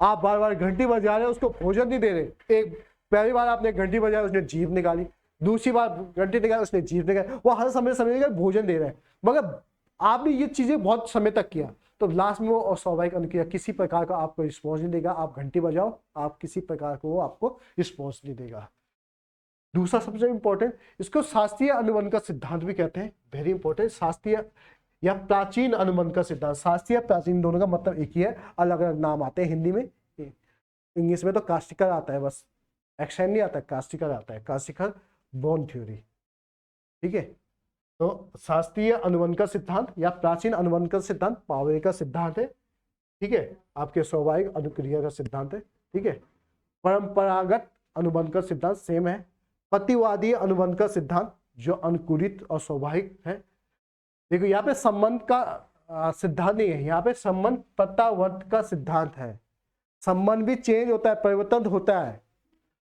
आप बार बार घंटी बजा रहे हो, उसको भोजन नहीं दे रहे। एक पहली बार आपने घंटी बजाया, उसने जीभ निकाली, दूसरी बार घंटी निकाली, उसने जीभ निकाली, वो हर समय समझेगा भोजन दे रहे हैं, मगर आपने ये चीजें बहुत समय तक किया, तो लास्ट में वो अस्वाभाविक अनुक्रिया, किसी प्रकार का आपको रिस्पॉन्स नहीं देगा। आप घंटी बजाओ, आप किसी प्रकार को वो आपको रिस्पॉन्स नहीं देगा। दूसरा सबसे इंपॉर्टेंट, इसको शास्त्रीय अनुबंध का सिद्धांत भी कहते हैं, वेरी इंपॉर्टेंट। शास्त्रीय या प्राचीन अनुबंध का सिद्धांत, शास्त्रीय प्राचीन दोनों का मतलब एक ही है, अलग अलग नाम आते हैं हिंदी में, इंग्लिश में तो कास्टिकर आता है, बस एक्शन नहीं आता, कास्टिकर आता है, कास्टिकर बॉन्ड थ्योरी, ठीक है। तो शास्त्रीय अनुबंध का सिद्धांत या प्राचीन अनुबंध का सिद्धांत पावरे का सिद्धांत है, ठीक है, आपके स्वाभाविक अनुक्रिया का सिद्धांत है, ठीक है। परंपरागत अनुबंध का सिद्धांत सेम है। प्रतिवादी अनुबंध का सिद्धांत जो अनुकूलित और स्वाभाविक है। देखो यहाँ पे संबंध का सिद्धांत नहीं है, यहाँ पे संबंध प्रत्यावर्त का सिद्धांत है। संबंध भी चेंज होता है, परिवर्तन होता है,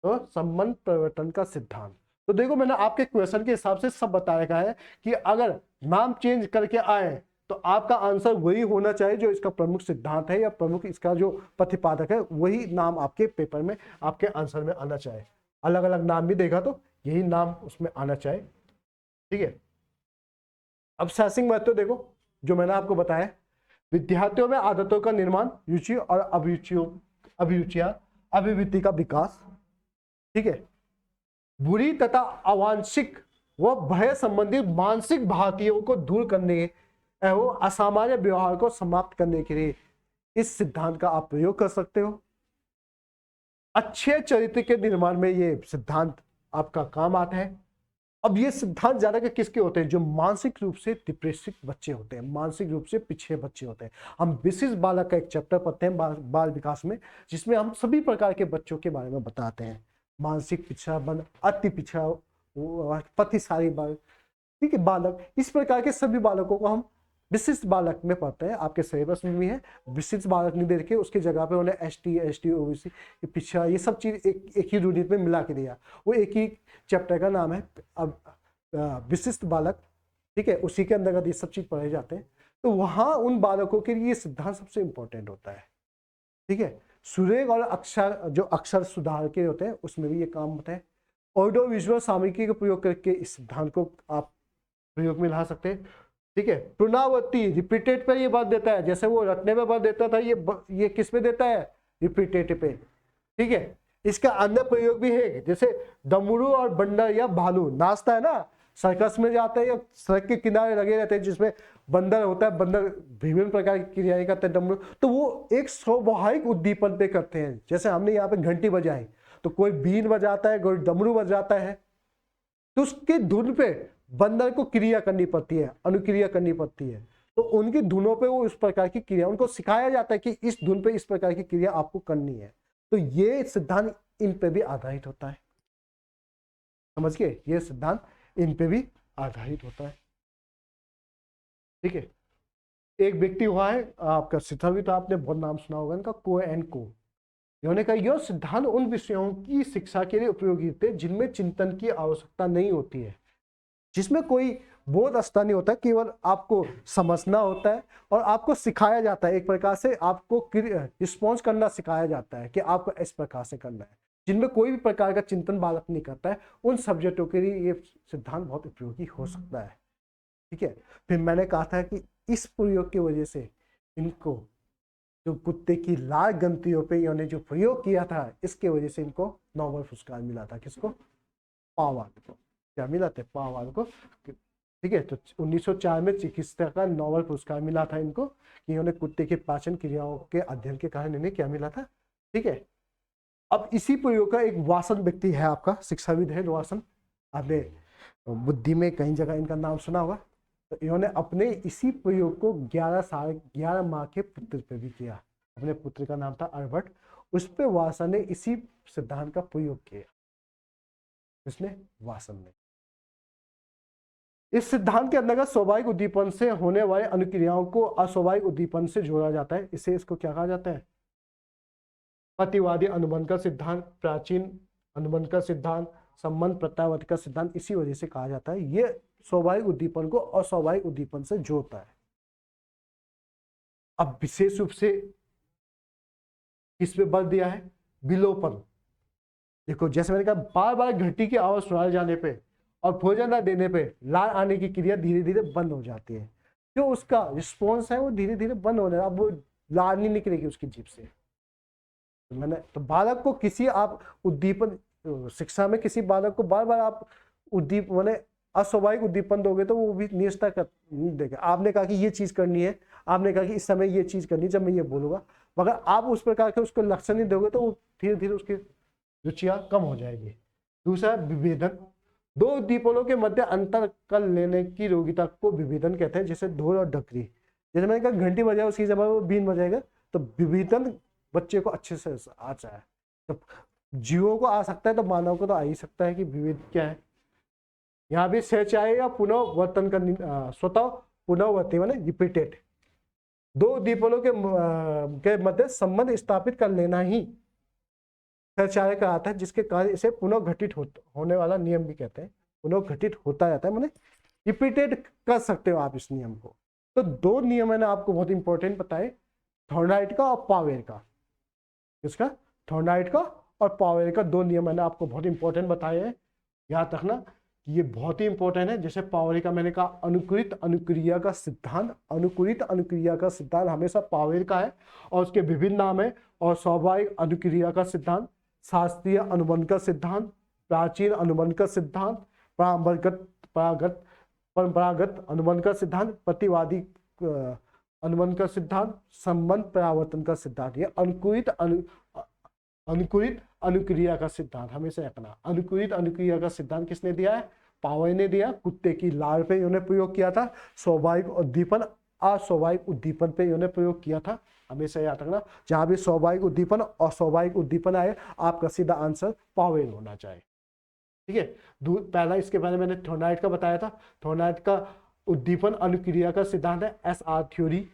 तो संबंध परिवर्तन का सिद्धांत। तो देखो मैंने आपके क्वेश्चन के हिसाब से सब बताया है कि अगर नाम चेंज करके आए तो आपका आंसर वही होना चाहिए जो इसका प्रमुख सिद्धांत है या प्रमुख इसका जो प्रतिपादक है, वही नाम आपके पेपर में आपके आंसर में आना चाहिए। अलग अलग नाम भी देखा तो यही नाम उसमें आना चाहिए, ठीक है। अब शैक्षिक महत्व देखो, जो मैंने आपको बताया, विद्यार्थियों में आदतों का निर्माण, रुचि और अभिरुचियां, अभिवृत्ति का विकास, ठीक है। बुरी तथा अवांछित व भय संबंधित मानसिक भातियों को दूर करने एवं असामान्य व्यवहार को समाप्त करने के लिए इस सिद्धांत का आप प्रयोग कर सकते हो। अच्छे चरित्र के निर्माण में ये सिद्धांत आपका काम आता है। अब ये सिद्धांत ज्यादा के किसके होते हैं? जो मानसिक रूप से डिप्रेसिव बच्चे होते हैं, मानसिक रूप से पिछड़े बच्चे होते हैं। हम विशिष्ट बालक का एक चैप्टर पढ़ते हैं बाल विकास में, जिसमें हम सभी प्रकार के बच्चों के बारे में बताते हैं। मानसिक पिछड़ापन, अति पिछड़ा, पतिशाली बालक, ठीक है, बालक, इस प्रकार के सभी बालकों को हम विशिष्ट बालक में पढ़ते हैं। आपके सिलेबस में भी है, विशिष्ट बालक नहीं दे के उसकी जगह पे उन्हें ST OBC पिछड़ा, ये सब चीज एक ही यूनिट में मिला के दिया। वो एक ही चैप्टर का नाम है अब विशिष्ट बालक, ठीक है, उसी के अंतर्गत ये सब चीज पढ़े जाते हैं। तो वहां उन बालकों के लिए सिद्धांत सबसे इंपॉर्टेंट होता है, ठीक है। सुरेख और अक्षर, जो अक्षर सुधार के होते हैं, उसमें भी ये काम होता है। ऑडियो विजुअल सामग्री का प्रयोग करके इस सिद्धांत को आप प्रयोग में ला सकते हैं, ठीक है। पुनरावृत्ति, रिपीटेड पे ये बात देता है, जैसे वो रटने पे बात देता था, ये किस पे देता है? रिपीटेड पे, ठीक है। इसका अन्य प्रयोग भी है, जैसे डमरू और बंदर या भालू नाचता है ना, सर्कस में जाते हैं या सड़क के किनारे लगे रहते हैं, जिसमें बंदर होता है, बंदर विभिन्न प्रकार की क्रियाएं करते हैं डमरू, तो वो एक स्वाभाविक उद्दीपन पे करते हैं। जैसे हमने यहाँ पे घंटी बजाई, तो कोई बीन बजाता है, कोई डमरू बजाता है, तो उसके धुन पे बंदर को क्रिया करनी पड़ती है, अनुक्रिया करनी पड़ती है। तो उनकी धुनों पे वो इस प्रकार की क्रिया, उनको सिखाया जाता है कि इस धुन पे इस प्रकार की क्रिया आपको करनी है। तो ये सिद्धांत इन पे भी आधारित होता है, समझ गए? ये सिद्धांत इन पे भी आधारित होता है, ठीक है। एक व्यक्ति हुआ है आपका सिद्धांत, तो आपने बहुत नाम सुना होगा इनका, को एंड को। इन्होंने कहा यह सिद्धांत उन विषयों की शिक्षा के लिए उपयोगी थे जिनमें चिंतन की आवश्यकता नहीं होती है, जिसमें कोई बोध स्तर नहीं होता, केवल आपको समझना होता है और आपको सिखाया जाता है, एक प्रकार से आपको रिस्पॉन्स करना सिखाया जाता है कि आपको इस प्रकार से करना है, जिनमें कोई भी प्रकार का चिंतन बालक नहीं करता है। उन सब्जेक्टों के लिए ये सिद्धांत बहुत उपयोगी हो सकता है, ठीक है। फिर मैंने कहा था कि इस प्रयोग की वजह से इनको जो कुत्ते की लाल ग्रंथियों पे इन्होंने जो प्रयोग किया था, इसके वजह से इनको नोबेल पुरस्कार मिला था। किसको? पावाल को। क्या मिला था? पावाल को, ठीक है। तो 1904 में चिकित्सा का नोबेल पुरस्कार मिला था इनको, कि इन्होंने कुत्ते के पाचन क्रियाओं के अध्ययन के कारण इन्हें क्या मिला था, ठीक है। अब इसी प्रयोग का एक वासन व्यक्ति है आपका, शिक्षाविद है वासन, आपने बुद्धि में कई जगह इनका नाम सुना होगा। तो इन्होंने अपने इसी प्रयोग को 11 माह के पुत्र पे भी किया। अपने पुत्र का नाम था अल्बर्ट, उस पे वासन ने इसी सिद्धांत का प्रयोग किया। इसने वासन ने इस सिद्धांत के अंतर्गत स्वाभाविक उद्दीपन से होने वाले अनुक्रियाओं को अस्वाभाविक उद्दीपन से जोड़ा जाता है। इसको क्या कहा जाता है? प्रतिवादी अनुबंध का सिद्धांत, प्राचीन अनुबंध का सिद्धांत, संबंध प्रत्यावर्ती का सिद्धांत, इसी वजह से कहा जाता है। ये स्वाभाविक उद्दीपन को अस्वाभाविक उद्दीपन से जोड़ता है। अब विशेष रूप से किस पे बल दिया है? विलोपन। देखो, जैसे मैंने कहा, बार बार घंटी की आवाज सुनाए जाने पे और भोजन न देने पे लार आने की क्रिया धीरे धीरे बंद हो जाती है। जो उसका रिस्पॉन्स है वो धीरे धीरे बंद होने, अब वो लार नहीं निकलेगी उसकी जीभ से। तो बालक को किसी आप उद्दीपन, शिक्षा में किसी बालक को बार बार आप मैंने अस्वाभाविक उद्दीपन दोगे तो वो भी निष्ठा कर नहीं देगा। आपने कहा कि ये चीज करनी है, आपने कहा कि इस समय ये चीज करनी है जब मैं ये बोलूंगा, मगर आप उस प्रकार के उसको लक्षण नहीं दोगे तो वो धीरे धीरे उसकी रुचियां कम हो जाएगी। दूसरा, विभेदन। दो उद्दीपनों के मध्य अंतर कर लेने की योग्यता को विभेदन कहते हैं, जैसे ढोल और डकरी। जैसे मैंने कहा घंटी बजाए उसकी जगह वो बीन बजाएगा, तो विभेदन बच्चे को अच्छे से आ जाए। तो जीवों को आ सकता है तो मानव को तो आ ही सकता है कि विविध क्या है। यहाँ भी स्वेच्छाएं या पुनर्वर्तन का स्वतः पुनर्वर्ती माने रिपीटेड। दो उद्दीपनों के मध्य संबंध स्थापित कर लेना ही स्वेच्छाएं का आता है, जिसके कारण इसे पुनर्घटित होने वाला नियम भी कहते हैं। पुनर्घटित होता जाता है माने रिपीटेड कर सकते हो आप इस नियम को। तो दो नियम मैंने आपको बहुत इंपॉर्टेंट बताए, थॉर्नडाइट का और पावेल का। किसका? थॉर्नडाइट का और पावेल का दो नियम मैंने आपको बहुत इंपॉर्टेंट बताए हैं। याद रखना ये बहुत ही इंपॉर्टेंट है। जैसे पावेल का मैंने कहा अनुकूलित अनुक्रिया का सिद्धांत, अनुकूलित अनुक्रिया का सिद्धांत हमेशा पावेल का है और उसके विभिन्न नाम है। और स्वाभाविक अनुक्रिया का सिद्धांत, शास्त्रीय अनुबंध का सिद्धांत, प्राचीन अनुबंध का सिद्धांत, परंपरागत अनुबंध का सिद्धांत, प्रतिवादी अनुबंध का सिद्धांत, संबंध परावर्तन का सिद्धांत। ये अनुकूलित अनुक्रिया का सिद्धांत हमेशा रखना। अनुकूलित अनुक्रिया का सिद्धांत किसने दिया है? पावे ने दिया, कुत्ते की लार पे इन्होंने प्रयोग किया था, स्वाभाविक उद्दीपन अस्वाभाविक उद्दीपन पे इन्होंने प्रयोग किया था। हमेशा याद रखना, जहां भी स्वाभाविक उद्दीपन और स्वाभाविक उद्दीपन आए, आपका सीधा आंसर पावेन होना चाहिए। ठीक है, पहला इसके पहले मैंने थॉर्नाइट का बताया था। थॉर्नाइट का उद्दीपन अनुक्रिया का सिद्धांत है SR थ्योरी।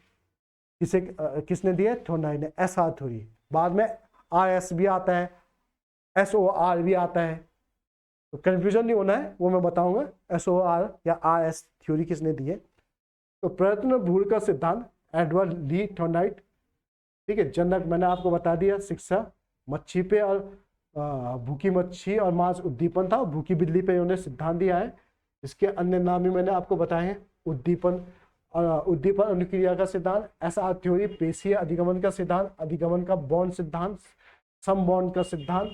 किसने दिया? थॉर्नाइट ने, SR थ्योरी। बाद में RS भी आता है, SOR भी आता है, तो कंफ्यूजन नहीं होना है, वो मैं बताऊंगा SOR या RS थ्योरी किसने दी है। तो प्रयत्न भूल का सिद्धांत एडवर्ड ली थॉर्नाइट। ठीक है, जनक मैंने आपको बता दिया, शिक्षा मच्छी पे और भूखी मच्छी और मांस उद्दीपन था, भूखी बिल्ली पे उन्होंने सिद्धांत दिया है। इसके अन्य नाम भी मैंने आपको बताए हैं, उद्दीपन उद्दीपन अनुक्रिया का सिद्धांत, SR थ्योरी, पेशीय अधिगमन का सिद्धांत, अधिगमन का बॉन्ड सिद्धांत, समबॉन्ड का सिद्धांत,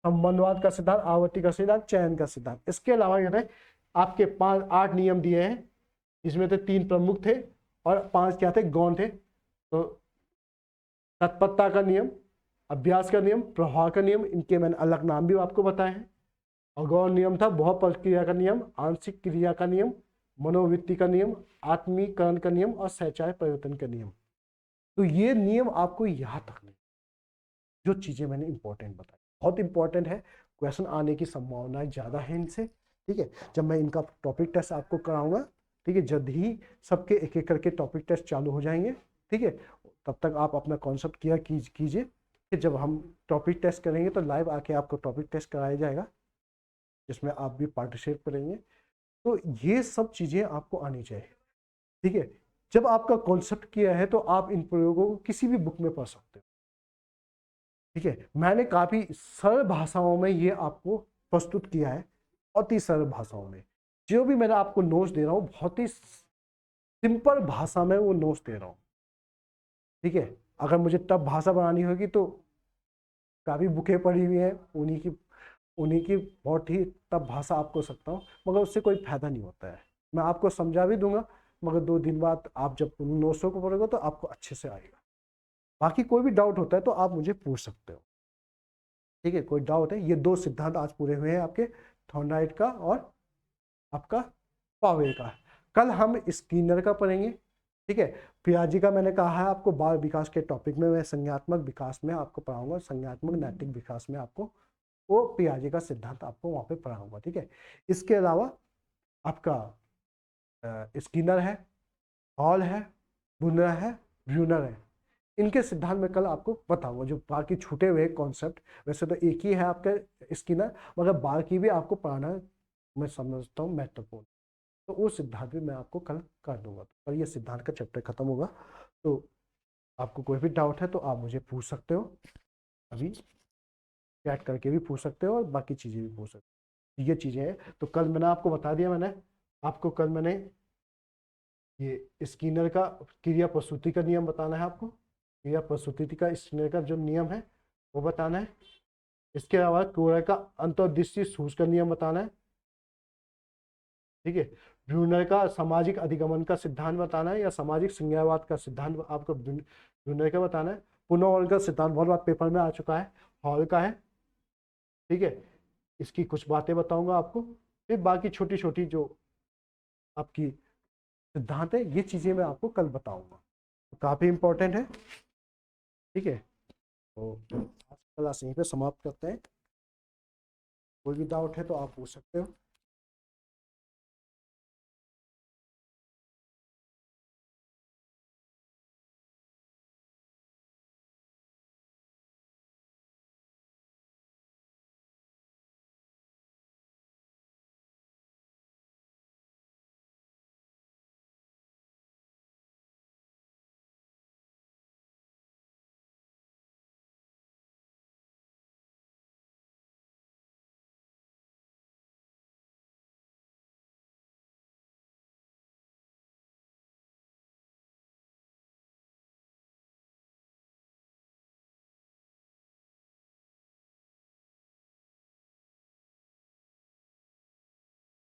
संबंधवाद का सिद्धांत, आवृत्ति का सिद्धांत, चयन का सिद्धांत। इसके अलावा यहाँ आपके 8 नियम दिए हैं, इसमें से 3 प्रमुख थे और 5 क्या थे? गौण थे। तो तत्परता का नियम, अभ्यास का नियम, प्रवाह का नियम, इनके मैंने अलग नाम भी आपको बताए हैं। और गौण नियम था बहुप्रक्रिया का नियम, आंशिक क्रिया का नियम, मनोवृत्ति का नियम, आत्मीकरण का नियम और सहचार परिवर्तन का नियम। तो ये नियम आपको याद रखने, जो चीजें मैंने इंपॉर्टेंट बताई, बहुत इंपॉर्टेंट है, क्वेश्चन आने की संभावनाएं ज्यादा है इनसे। ठीक है, जब मैं इनका टॉपिक टेस्ट आपको कराऊंगा, ठीक है, जल्द ही सबके एक एक करके टॉपिक टेस्ट चालू हो जाएंगे। ठीक है, तब तक आप अपना कॉन्सेप्ट क्लियर कीजिए कि जब हम टॉपिक टेस्ट करेंगे तो लाइव आके आपको टॉपिक टेस्ट कराया जाएगा, जिसमें आप भी पार्टिसिपेट करेंगे। तो ये सब चीजें आपको आनी चाहिए। ठीक है, जब आपका कॉन्सेप्ट किया है तो आप इन प्रयोगों को किसी भी बुक में पढ़ सकते हो। ठीक है, मैंने काफी सरल भाषाओं में ये आपको प्रस्तुत किया है, बहुत ही सरल भाषाओं में। जो भी मैंने आपको नोट्स दे रहा हूँ, बहुत ही सिंपल भाषा में वो नोट्स दे रहा हूँ। ठीक है, अगर मुझे टफ भाषा बनानी होगी तो काफी बुकें पड़ी हुई हैं, उन्हीं की बहुत ही टफ भाषा आपको सकता हूँ, मगर उससे कोई फायदा नहीं होता है। मैं आपको समझा भी दूंगा, मगर 2 दिन बाद आप जब उन नोट्सों को पढ़ोगे तो आपको अच्छे से आएगा। बाकी कोई भी डाउट होता है तो आप मुझे पूछ सकते हो। ठीक है, कोई डाउट है? ये 2 सिद्धांत आज पूरे हुए हैं आपके, थॉर्नाइट का और आपका पावेल का। कल हम स्किनर का पढ़ेंगे। ठीक है, पियाजी का मैंने कहा है आपको बाल विकास के टॉपिक में मैं संज्ञात्मक विकास में आपको पढ़ाऊंगा, संज्ञात्मक नैतिक विकास में आपको वो पियाजी का सिद्धांत आपको वहां पे पढ़ाऊंगा। ठीक है, इसके अलावा आपका स्किनर है, हॉल है, बुनर है, ब्रूनर है, इनके सिद्धांत में कल आपको बताऊंगा। जो बाकी छूटे हुए कॉन्सेप्ट, वैसे तो एक ही है आपका स्किनर, मगर बाकी भी आपको पढ़ाना मैं समझता हूँ महत्वपूर्ण, तो वो सिद्धांत भी मैं आपको कल कर दूंगा। और ये सिद्धांत का चैप्टर खत्म होगा। तो आपको कोई भी डाउट है तो आप मुझे पूछ सकते हो, अभी चैट करके भी पूछ सकते हो और बाकी चीज़ें भी पूछ सकते हो। ये चीज़ें हैं। तो कल मैंने आपको बता दिया, कल मैंने ये स्किनर का क्रिया प्रसूति का नियम बताना है आपको, क्रिया प्रसूति का स्किनर का जो नियम है वो बताना है। इसके अलावा क्रोनर का अंतर्दृष्टि सूच का नियम बताना है। ठीक है, ब्रूनर का सामाजिक अधिगमन का सिद्धांत बताना है, या सामाजिक संज्ञावाद का सिद्धांत आपको ब्रूनर का बताना है। पुनः हॉल का सिद्धांत बहुत बार पेपर में आ चुका है, हॉल का है। ठीक है, इसकी कुछ बातें बताऊंगा आपको, फिर बाकी छोटी छोटी जो आपकी सिद्धांत है ये चीजें मैं आपको कल बताऊंगा, तो काफी इंपॉर्टेंट है। ठीक है, तो आज क्लास यहीं पे समाप्त करते हैं। कोई भी डाउट है तो आप पूछ सकते हो।